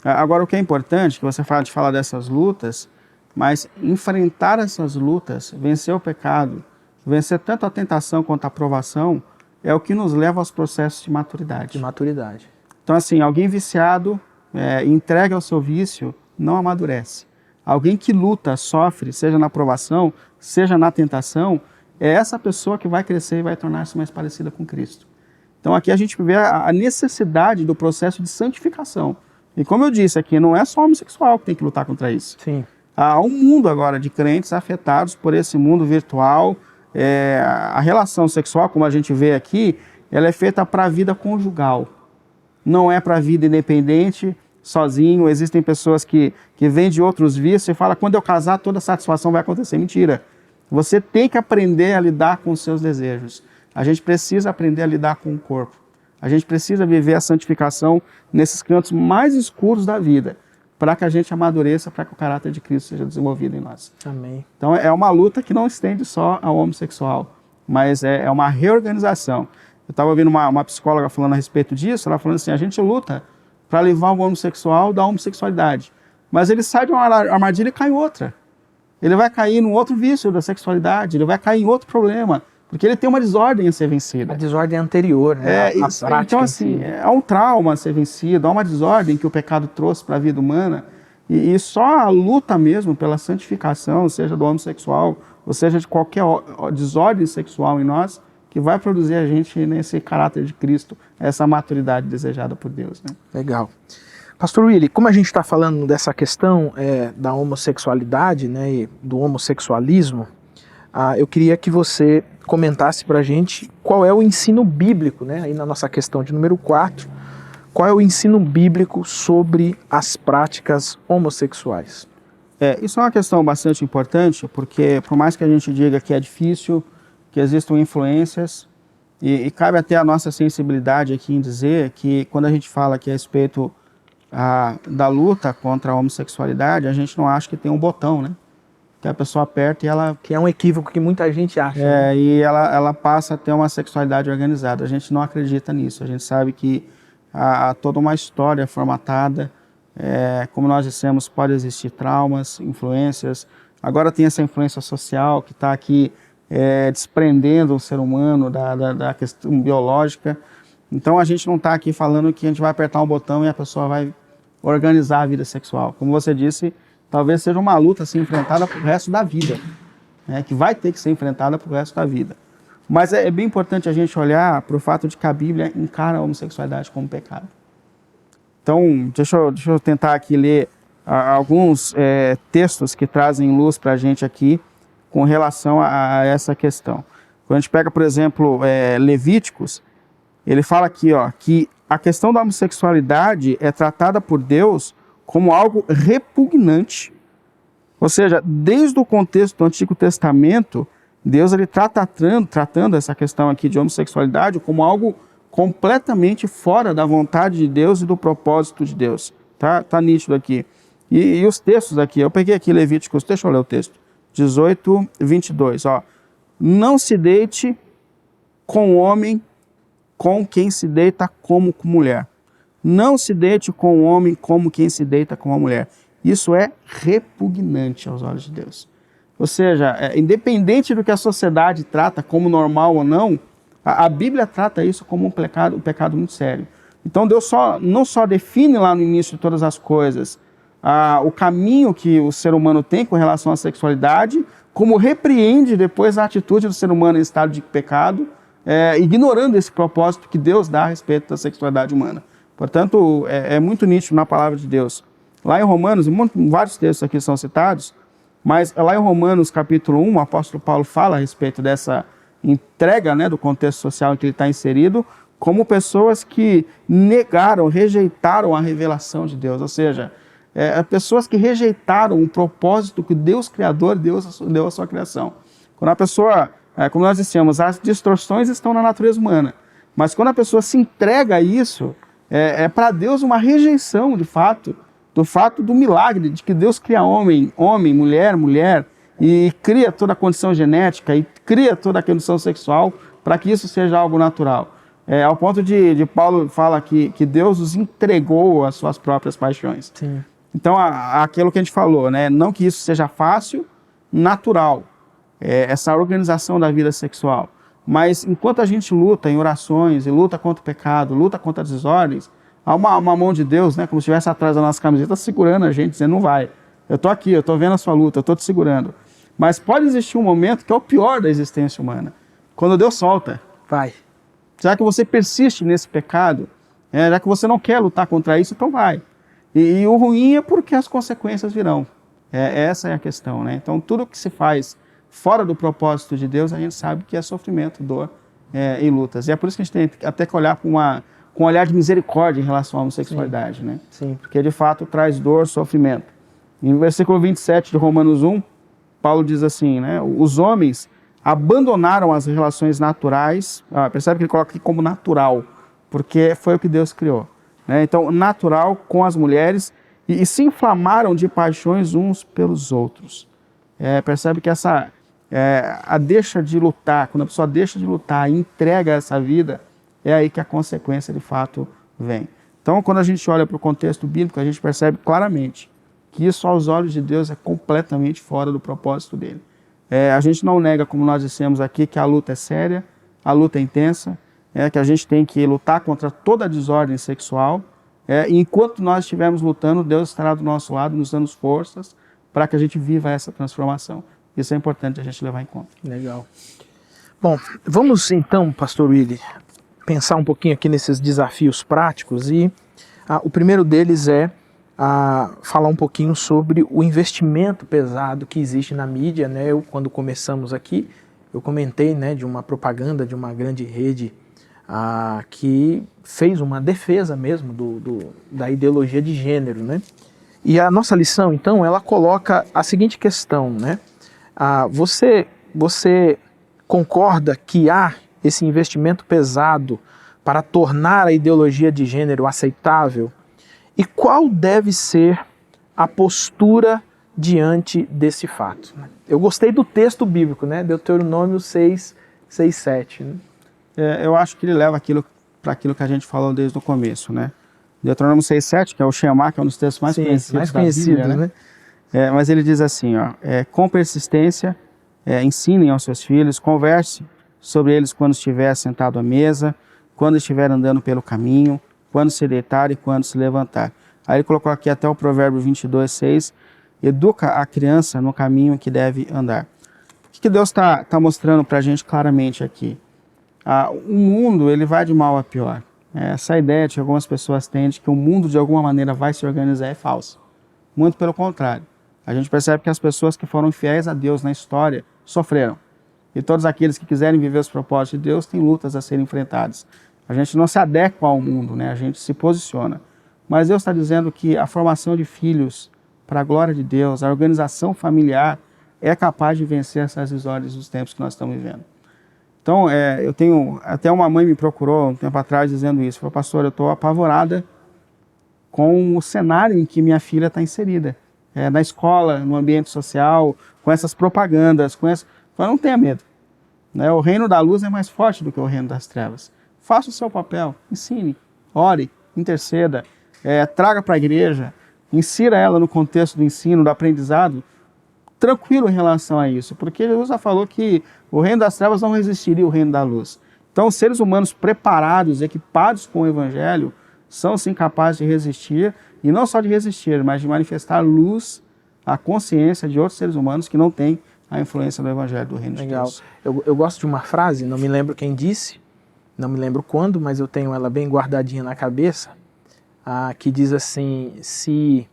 Agora, o que é importante, que você fala de falar dessas lutas, mas enfrentar essas lutas, vencer o pecado, vencer tanto a tentação quanto a provação, é o que nos leva aos processos de maturidade. De maturidade. Então, assim, alguém viciado, entregue ao seu vício, não amadurece. Alguém que luta, sofre, seja na provação, seja na tentação, é essa pessoa que vai crescer e vai tornar-se mais parecida com Cristo. Então, aqui a gente vê a necessidade do processo de santificação. E como eu disse aqui, não é só o homossexual que tem que lutar contra isso. Sim. Há um mundo agora de crentes afetados por esse mundo virtual. A relação sexual, como a gente vê aqui, ela é feita para a vida conjugal. Não é para a vida independente, sozinho. Existem pessoas que vêm de outros vícios e falam, quando eu casar, toda satisfação vai acontecer. Mentira. Você tem que aprender a lidar com os seus desejos. A gente precisa aprender a lidar com o corpo. A gente precisa viver a santificação nesses cantos mais escuros da vida, para que a gente amadureça, para que o caráter de Cristo seja desenvolvido em nós. Amém. Então é uma luta que não estende só ao homossexual, mas é uma reorganização. Eu estava ouvindo uma psicóloga falando a respeito disso, ela falando assim, a gente luta para livrar o homossexual da homossexualidade, mas ele sai de uma armadilha e cai em outra. Ele vai cair num outro vício da sexualidade, ele vai cair em outro problema, porque ele tem uma desordem a ser vencida. A desordem anterior, né? A prática então, assim, há um trauma a ser vencido, há uma desordem que o pecado trouxe para a vida humana, e só a luta mesmo pela santificação, seja do homossexual, ou seja de qualquer desordem sexual em nós, que vai produzir a gente nesse caráter de Cristo, essa maturidade desejada por Deus. Né? Legal. Pastor Willy, como a gente está falando dessa questão da homossexualidade, né, e do homossexualismo, eu queria que você comentasse para a gente qual é o ensino bíblico, né, aí na nossa questão de número 4, qual é o ensino bíblico sobre as práticas homossexuais? Isso é uma questão bastante importante, porque por mais que a gente diga que é difícil, que existam influências, e cabe até a nossa sensibilidade aqui em dizer que quando a gente fala aqui a respeito da luta contra a homossexualidade, a gente não acha que tem um botão, né? Que a pessoa aperta e ela... Que é um equívoco que muita gente acha. Né? E ela passa a ter uma sexualidade organizada. A gente não acredita nisso. A gente sabe que há toda uma história formatada. Como nós dissemos, pode existir traumas, influências. Agora tem essa influência social que está aqui desprendendo o ser humano da questão biológica. Então a gente não está aqui falando que a gente vai apertar um botão e a pessoa vai organizar a vida sexual. Como você disse, talvez seja uma luta a ser enfrentada para o resto da vida, né, que vai ter que ser enfrentada para o resto da vida. Mas é bem importante a gente olhar para o fato de que a Bíblia encara a homossexualidade como pecado. Então, deixa eu tentar aqui ler alguns textos que trazem luz para a gente aqui com relação a essa questão. Quando a gente pega, por exemplo, Levíticos, ele fala aqui, que a questão da homossexualidade é tratada por Deus como algo repugnante. Ou seja, desde o contexto do Antigo Testamento, Deus ele tratando essa questão aqui de homossexualidade como algo completamente fora da vontade de Deus e do propósito de Deus Tá nítido aqui. E os textos aqui, eu peguei aqui Levíticos, deixa eu ler o texto, 18, 22, ó. Não se deite com homem com quem se deita como com mulher. Não se deite com o homem como quem se deita com a mulher. Isso é repugnante aos olhos de Deus. Ou seja, independente do que a sociedade trata como normal ou não, a Bíblia trata isso como um pecado muito sério. Então Deus não só define lá no início de todas as coisas o caminho que o ser humano tem com relação à sexualidade, como repreende depois a atitude do ser humano em estado de pecado, ignorando esse propósito que Deus dá a respeito da sexualidade humana. Portanto, é muito nítido na palavra de Deus. Lá em Romanos, vários textos aqui são citados, mas lá em Romanos capítulo 1, o apóstolo Paulo fala a respeito dessa entrega, né, do contexto social em que ele está inserido, como pessoas que negaram, rejeitaram a revelação de Deus, ou seja, pessoas que rejeitaram o propósito que Deus Criador deu à sua criação. Quando a pessoa, como nós dissemos, as distorções estão na natureza humana, mas quando a pessoa se entrega a isso, para Deus uma rejeição, de fato, do milagre de que Deus cria homem, mulher, e cria toda a condição genética, e cria toda a condição sexual, para que isso seja algo natural. Ao ponto de Paulo fala que Deus os entregou às suas próprias paixões. Sim. Então, aquilo que a gente falou, né? Não que isso seja fácil, natural, essa organização da vida sexual. Mas enquanto a gente luta em orações, e luta contra o pecado, luta contra as desordens, há uma mão de Deus, né, como se estivesse atrás da nossa camiseta, segurando a gente, dizendo, não vai. Eu estou aqui, eu estou vendo a sua luta, eu estou te segurando. Mas pode existir um momento que é o pior da existência humana, quando Deus solta. Vai. Já que você persiste nesse pecado, já que você não quer lutar contra isso, então vai. E o ruim é porque as consequências virão. Essa é a questão, né? Então, tudo que se faz fora do propósito de Deus, a gente sabe que é sofrimento, dor e lutas. E é por isso que a gente tem até que olhar com um olhar de misericórdia em relação à homossexualidade, né? Sim. Porque, de fato, traz dor, sofrimento. Em versículo 27 de Romanos 1, Paulo diz assim, né? Os homens abandonaram as relações naturais, percebe que ele coloca aqui como natural, porque foi o que Deus criou. Né? Então, natural com as mulheres, e se inflamaram de paixões uns pelos outros. Percebe que a deixa de lutar, quando a pessoa deixa de lutar e entrega essa vida, é aí que a consequência de fato vem. Então, quando a gente olha para o contexto bíblico, a gente percebe claramente que isso aos olhos de Deus é completamente fora do propósito dele. A gente não nega, como nós dissemos aqui, que a luta é séria, a luta é intensa, que a gente tem que lutar contra toda a desordem sexual, e enquanto nós estivermos lutando, Deus estará do nosso lado, nos dando forças para que a gente viva essa transformação. Isso é importante a gente levar em conta. Legal. Bom, vamos então, pastor Willy, pensar um pouquinho aqui nesses desafios práticos, e o primeiro deles é falar um pouquinho sobre o investimento pesado que existe na mídia, né? Quando começamos aqui, eu comentei, né, de uma propaganda de uma grande rede que fez uma defesa mesmo da ideologia de gênero, né? E a nossa lição, então, ela coloca a seguinte questão, né? Você concorda que há esse investimento pesado para tornar a ideologia de gênero aceitável? E qual deve ser a postura diante desse fato? Eu gostei do texto bíblico, né? Deuteronômio 6, 7. Né? Eu acho que ele leva para aquilo que a gente falou desde o começo, né? Deuteronômio 6, 7, que é o Shema, que é um dos textos mais conhecidos da Bíblia, né? Mas ele diz assim, com persistência, ensinem aos seus filhos, converse sobre eles quando estiver sentado à mesa, quando estiver andando pelo caminho, quando se deitar e quando se levantar. Aí ele colocou aqui até o provérbio 22, 6, educa a criança no caminho que deve andar. O que Deus está mostrando para a gente claramente aqui? O mundo ele vai de mal a pior. Essa ideia que algumas pessoas têm de que o mundo de alguma maneira vai se organizar é falsa. Muito pelo contrário. A gente percebe que as pessoas que foram fiéis a Deus na história sofreram. E todos aqueles que quiserem viver os propósitos de Deus têm lutas a serem enfrentadas. A gente não se adequa ao mundo, né? A gente se posiciona. Mas Deus está dizendo que a formação de filhos para a glória de Deus, a organização familiar é capaz de vencer essas desordens dos tempos que nós estamos vivendo. Então, eu tenho... Até uma mãe me procurou um tempo atrás dizendo isso. Falou, pastor, eu estou apavorada com o cenário em que minha filha está inserida. Na escola, no ambiente social, com essas propagandas, não tenha medo. Né? O reino da luz é mais forte do que o reino das trevas. Faça o seu papel, ensine, ore, interceda, traga para a igreja, insira ela no contexto do ensino, do aprendizado, tranquilo em relação a isso, porque Jesus já falou que o reino das trevas não resistiria ao reino da luz. Então, os seres humanos preparados, equipados com o evangelho, são sim capazes de resistir, e não só de resistir, mas de manifestar luz à consciência de outros seres humanos que não têm a influência do evangelho do reino de Deus. Eu gosto de uma frase, não me lembro quem disse, não me lembro quando, mas eu tenho ela bem guardadinha na cabeça, que diz assim, ele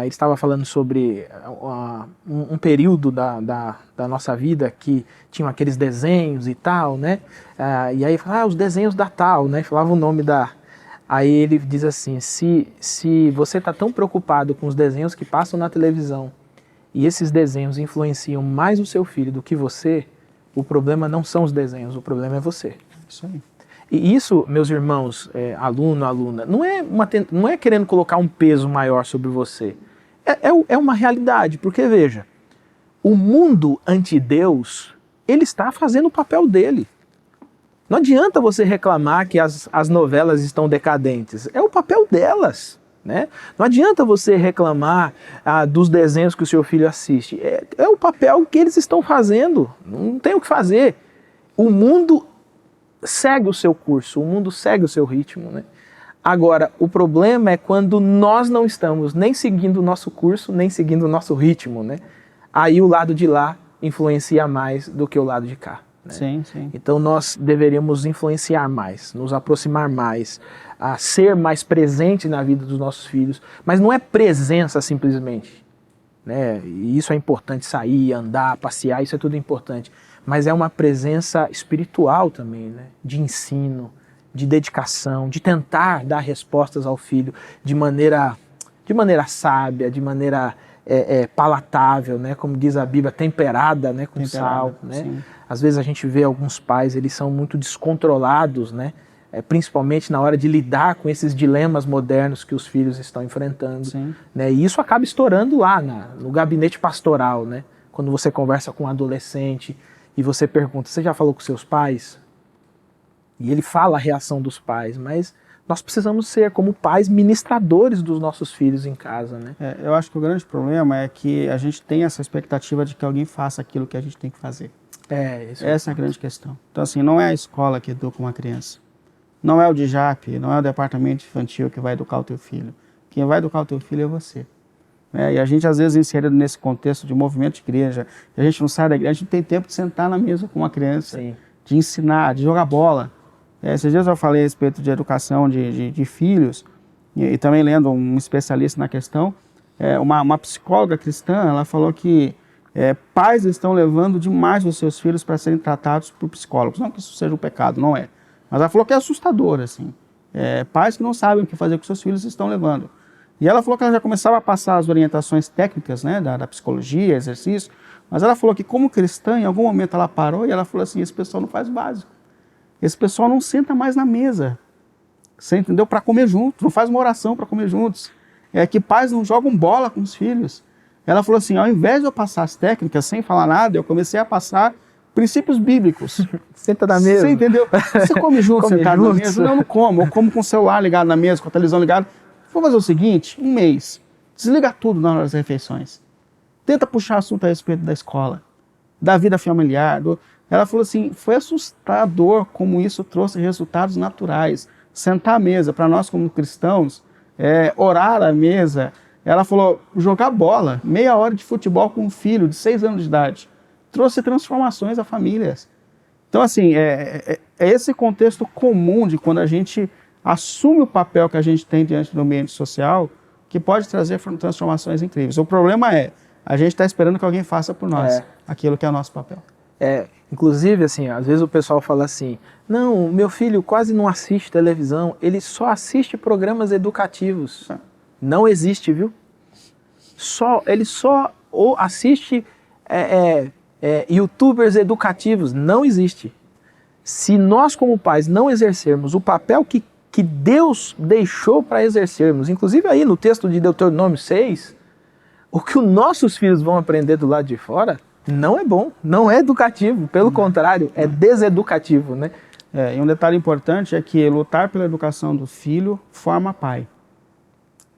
estava falando sobre um período da nossa vida que tinham aqueles desenhos e tal, né? E aí falava, os desenhos da tal, né? Falava o nome da... Aí ele diz assim, se você está tão preocupado com os desenhos que passam na televisão e esses desenhos influenciam mais o seu filho do que você, o problema não são os desenhos, o problema é você. Isso aí. E isso, meus irmãos, aluno, aluna, não é querendo colocar um peso maior sobre você. É uma realidade, porque veja, o mundo anti-Deus, ele está fazendo o papel dele. Não adianta você reclamar que as novelas estão decadentes. É o papel delas. Né? Não adianta você reclamar dos desenhos que o seu filho assiste. É o papel que eles estão fazendo. Não tem o que fazer. O mundo segue o seu curso, o mundo segue o seu ritmo. Né? Agora, o problema é quando nós não estamos nem seguindo o nosso curso, nem seguindo o nosso ritmo. Né? Aí o lado de lá influencia mais do que o lado de cá. Né? Sim, sim. Então nós deveríamos influenciar mais, nos aproximar mais, a ser mais presente na vida dos nossos filhos, mas não é presença simplesmente, né? E isso é importante, sair, andar, passear, isso é tudo importante, mas é uma presença espiritual também, né? De ensino, de dedicação, de tentar dar respostas ao filho de maneira sábia, de maneira palatável, né? Como diz a Bíblia, temperada, né? Com sal, né? Sim. Às vezes a gente vê alguns pais, eles são muito descontrolados, né? Principalmente na hora de lidar com esses dilemas modernos que os filhos estão enfrentando. Né? E isso acaba estourando lá no gabinete pastoral, né? Quando você conversa com um adolescente e você pergunta, você já falou com seus pais? E ele fala a reação dos pais, mas nós precisamos ser, como pais, ministradores dos nossos filhos em casa. Né? Eu acho que o grande problema é que a gente tem essa expectativa de que alguém faça aquilo que a gente tem que fazer. Essa é a grande questão. Então, assim, não é a escola que educa uma criança. Não é o DJAP, não é o departamento infantil que vai educar o teu filho. Quem vai educar o teu filho é você. E a gente, às vezes, inserido nesse contexto de movimento de igreja, a gente não sai da igreja, a gente não tem tempo de sentar na mesa com uma criança, Sim. de ensinar, de jogar bola. Esses dias eu falei a respeito de educação de filhos, e também lendo um especialista na questão, uma psicóloga cristã, ela falou que pais estão levando demais os seus filhos para serem tratados por psicólogos. Não que isso seja um pecado, não é. Mas ela falou que é assustador, assim. Pais que não sabem o que fazer com seus filhos estão levando. E ela falou que ela já começava a passar as orientações técnicas, né, da psicologia, exercício, mas ela falou que como cristã, em algum momento ela parou e ela falou assim, esse pessoal não faz o básico. Esse pessoal não senta mais na mesa, você entendeu? Para comer junto, não faz uma oração para comer juntos. Que pais não jogam bola com os filhos. Ela falou assim, ao invés de eu passar as técnicas sem falar nada, eu comecei a passar princípios bíblicos. Senta na mesa. Você entendeu? Você come junto, sentado na mesa? Não, eu não como. Eu como com o celular ligado na mesa, com a televisão ligada. Vou fazer o seguinte, um mês, desliga tudo na hora das refeições. Tenta puxar assunto a respeito da escola, da vida familiar. Ela falou assim, foi assustador como isso trouxe resultados naturais. Sentar à mesa, para nós como cristãos, orar à mesa. Ela falou, jogar bola, meia hora de futebol com um filho de 6 anos de idade. Trouxe transformações a famílias. Então, assim, é esse contexto comum de quando a gente assume o papel que a gente tem diante do ambiente social que pode trazer transformações incríveis. O problema a gente está esperando que alguém faça por nós aquilo que é o nosso papel. Inclusive, assim, às vezes o pessoal fala assim, não, meu filho quase não assiste televisão, ele só assiste programas educativos. Não existe, viu? Ele só assiste youtubers educativos. Não existe. Se nós como pais não exercermos o papel que que Deus deixou para exercermos. Inclusive aí no texto de Deuteronômio 6, o que os nossos filhos vão aprender do lado de fora não é bom, não é educativo, pelo contrário, é deseducativo, né? E um detalhe importante é que lutar pela educação do filho forma pai.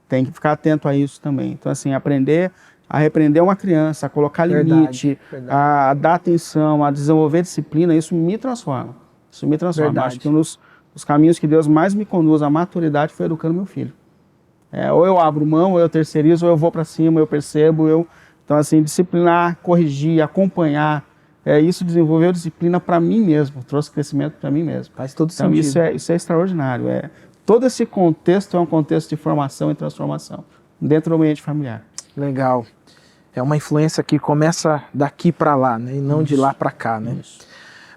Tem que ficar atento a isso também. Então, assim, aprender a repreender uma criança, a colocar limite, a dar atenção, a desenvolver disciplina, isso me transforma. Isso me transforma. Acho que um dos caminhos que Deus mais me conduz à maturidade foi educando meu filho. Ou eu abro mão, ou eu terceirizo, ou eu vou para cima, eu percebo, Então, assim, disciplinar, corrigir, acompanhar, isso desenvolveu disciplina para mim mesmo, trouxe crescimento para mim mesmo. Faz todo sentido. Isso é extraordinário. Todo esse contexto é um contexto de formação e transformação dentro do ambiente familiar. Legal. É uma influência que começa daqui para lá, né? E não de lá para cá, né? Isso.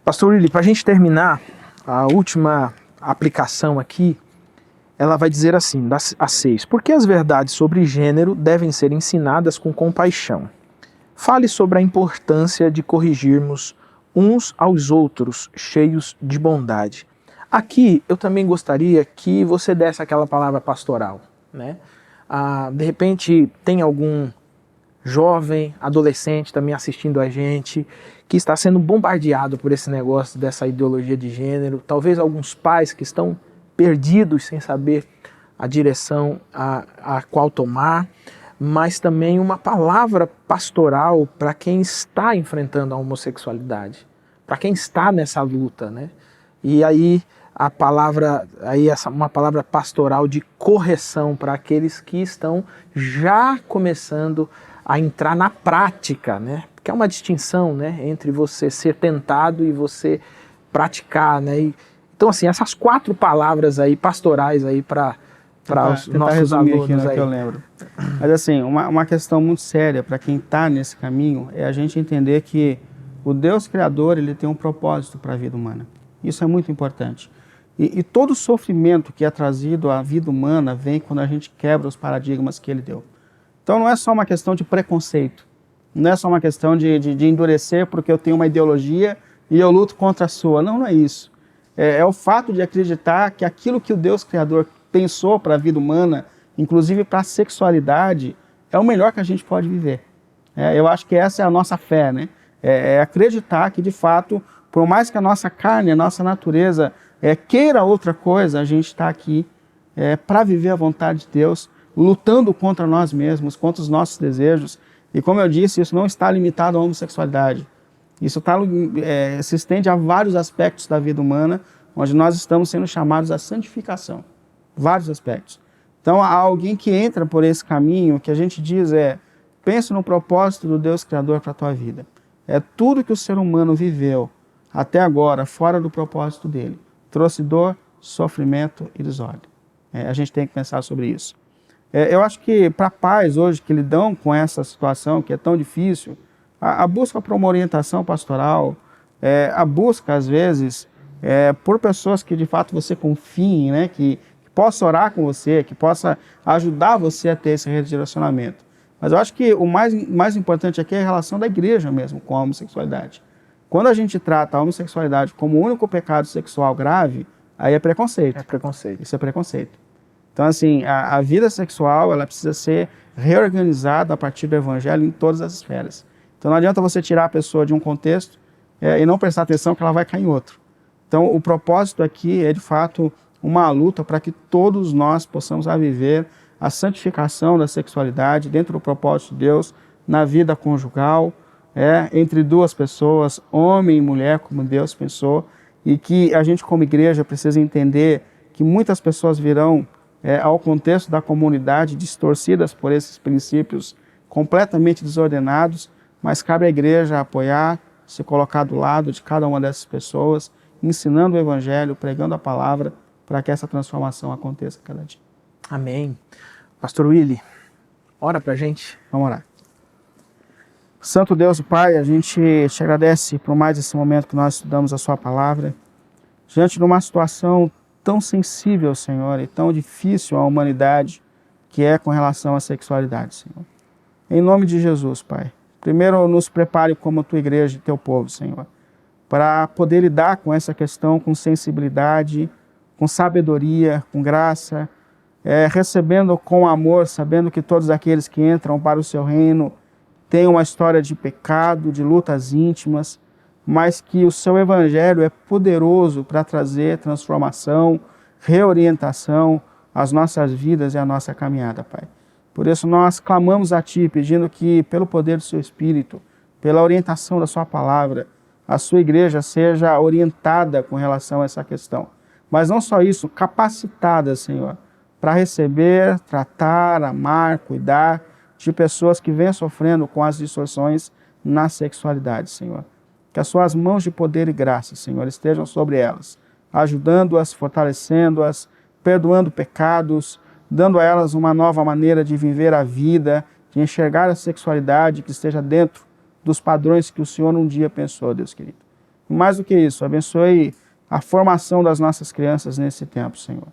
Pastor Willy, para a gente terminar, a última aplicação aqui, ela vai dizer assim, a 6. Por que as verdades sobre gênero devem ser ensinadas com compaixão? Fale sobre a importância de corrigirmos uns aos outros, cheios de bondade. Aqui, eu também gostaria que você desse aquela palavra pastoral, né? De repente, tem algum jovem, adolescente também assistindo a gente, que está sendo bombardeado por esse negócio dessa ideologia de gênero, talvez alguns pais que estão perdidos sem saber a direção a qual tomar, mas também uma palavra pastoral para quem está enfrentando a homossexualidade, para quem está nessa luta, né? E aí uma palavra pastoral de correção para aqueles que estão já começando a entrar na prática, né? Porque é uma distinção, né, entre você ser tentado e você praticar, né? Então, assim, essas 4 palavras aí pastorais aí para os nossos alunos aqui, né, aí. Que eu lembro. Mas assim, uma questão muito séria para quem está nesse caminho é a gente entender que o Deus Criador, ele tem um propósito para a vida humana. Isso é muito importante. E todo sofrimento que é trazido à vida humana vem quando a gente quebra os paradigmas que ele deu. Então não é só uma questão de preconceito, não é só uma questão de endurecer porque eu tenho uma ideologia e eu luto contra a sua. Não é isso. É o fato de acreditar que aquilo que o Deus Criador pensou para a vida humana, inclusive para a sexualidade, é o melhor que a gente pode viver. Eu acho que essa é a nossa fé, né? É acreditar que, de fato, por mais que a nossa carne, a nossa natureza queira outra coisa, a gente está aqui para viver a vontade de Deus, lutando contra nós mesmos, contra os nossos desejos. E como eu disse, isso não está limitado à homossexualidade. Isso se estende a vários aspectos da vida humana, onde nós estamos sendo chamados à santificação. Vários aspectos. Então, há alguém que entra por esse caminho, que a gente diz pense no propósito do Deus Criador para a tua vida. Tudo que o ser humano viveu até agora, fora do propósito dele, trouxe dor, sofrimento e desordem. A gente tem que pensar sobre isso. Eu acho que para pais hoje que lidam com essa situação que é tão difícil, a busca por uma orientação pastoral, a busca às vezes por pessoas que de fato você confie, né, que possa orar com você, que possa ajudar você a ter esse redirecionamento. Mas eu acho que o mais importante aqui é a relação da igreja mesmo com a homossexualidade. Quando a gente trata a homossexualidade como o único pecado sexual grave, aí é preconceito. É preconceito. Isso é preconceito. Então, assim, a vida sexual, ela precisa ser reorganizada a partir do evangelho em todas as esferas. Então, não adianta você tirar a pessoa de um contexto e não prestar atenção que ela vai cair em outro. Então, o propósito aqui é, de fato, uma luta para que todos nós possamos viver a santificação da sexualidade dentro do propósito de Deus, na vida conjugal, entre duas pessoas, homem e mulher, como Deus pensou, e que a gente, como igreja, precisa entender que muitas pessoas virão ao contexto da comunidade distorcidas por esses princípios completamente desordenados, mas cabe à igreja apoiar, se colocar do lado de cada uma dessas pessoas, ensinando o evangelho, pregando a palavra, para que essa transformação aconteça cada dia. Amém. Pastor Willy, ora pra gente. Vamos orar. Santo Deus, Pai, a gente te agradece por mais esse momento que nós estudamos a sua palavra, diante de uma situação tão sensível, Senhor, e tão difícil à humanidade, que é com relação à sexualidade, Senhor. Em nome de Jesus, Pai, primeiro nos prepare como tua igreja e teu povo, Senhor, para poder lidar com essa questão com sensibilidade, com sabedoria, com graça, recebendo com amor, sabendo que todos aqueles que entram para o seu reino têm uma história de pecado, de lutas íntimas, mas que o seu evangelho é poderoso para trazer transformação, reorientação às nossas vidas e à nossa caminhada, Pai. Por isso nós clamamos a Ti, pedindo que, pelo poder do Seu Espírito, pela orientação da Sua palavra, a Sua igreja seja orientada com relação a essa questão. Mas não só isso, capacitada, Senhor, para receber, tratar, amar, cuidar de pessoas que vêm sofrendo com as distorções na sexualidade, Senhor. Que as Suas mãos de poder e graça, Senhor, estejam sobre elas, ajudando-as, fortalecendo-as, perdoando pecados, dando a elas uma nova maneira de viver a vida, de enxergar a sexualidade que esteja dentro dos padrões que o Senhor um dia pensou, Deus querido. Mais do que isso, abençoe a formação das nossas crianças nesse tempo, Senhor.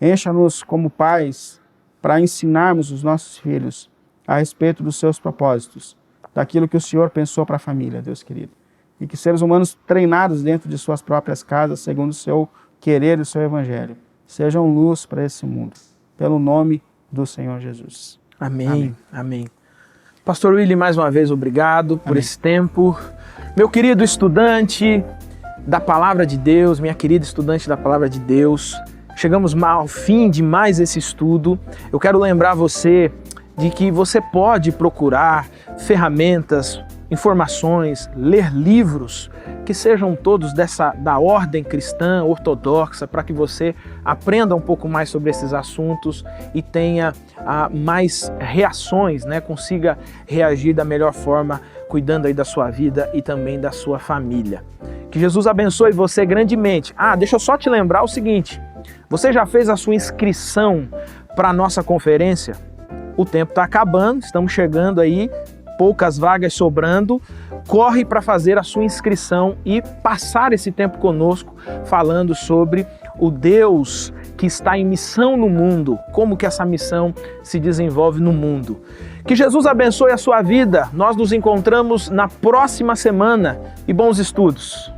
Encha-nos como pais para ensinarmos os nossos filhos a respeito dos seus propósitos, daquilo que o Senhor pensou para a família, Deus querido. E que seres humanos treinados dentro de suas próprias casas, segundo o seu querer e o seu evangelho, sejam luz para esse mundo. Pelo nome do Senhor Jesus. Amém. Amém. Pastor Willy, mais uma vez, obrigado por esse tempo. Meu querido estudante da Palavra de Deus, minha querida estudante da Palavra de Deus, chegamos ao fim de mais esse estudo. Eu quero lembrar você de que você pode procurar ferramentas, informações, ler livros que sejam todos da ordem cristã ortodoxa, para que você aprenda um pouco mais sobre esses assuntos e tenha mais reações, né? Consiga reagir da melhor forma, cuidando aí da sua vida e também da sua família. Que Jesus abençoe você grandemente. Deixa eu só te lembrar o seguinte, você já fez a sua inscrição para a nossa conferência? O tempo está acabando, estamos chegando aí, poucas vagas sobrando. Corre para fazer a sua inscrição e passar esse tempo conosco falando sobre o Deus que está em missão no mundo, como que essa missão se desenvolve no mundo. Que Jesus abençoe a sua vida. Nós nos encontramos na próxima semana e bons estudos.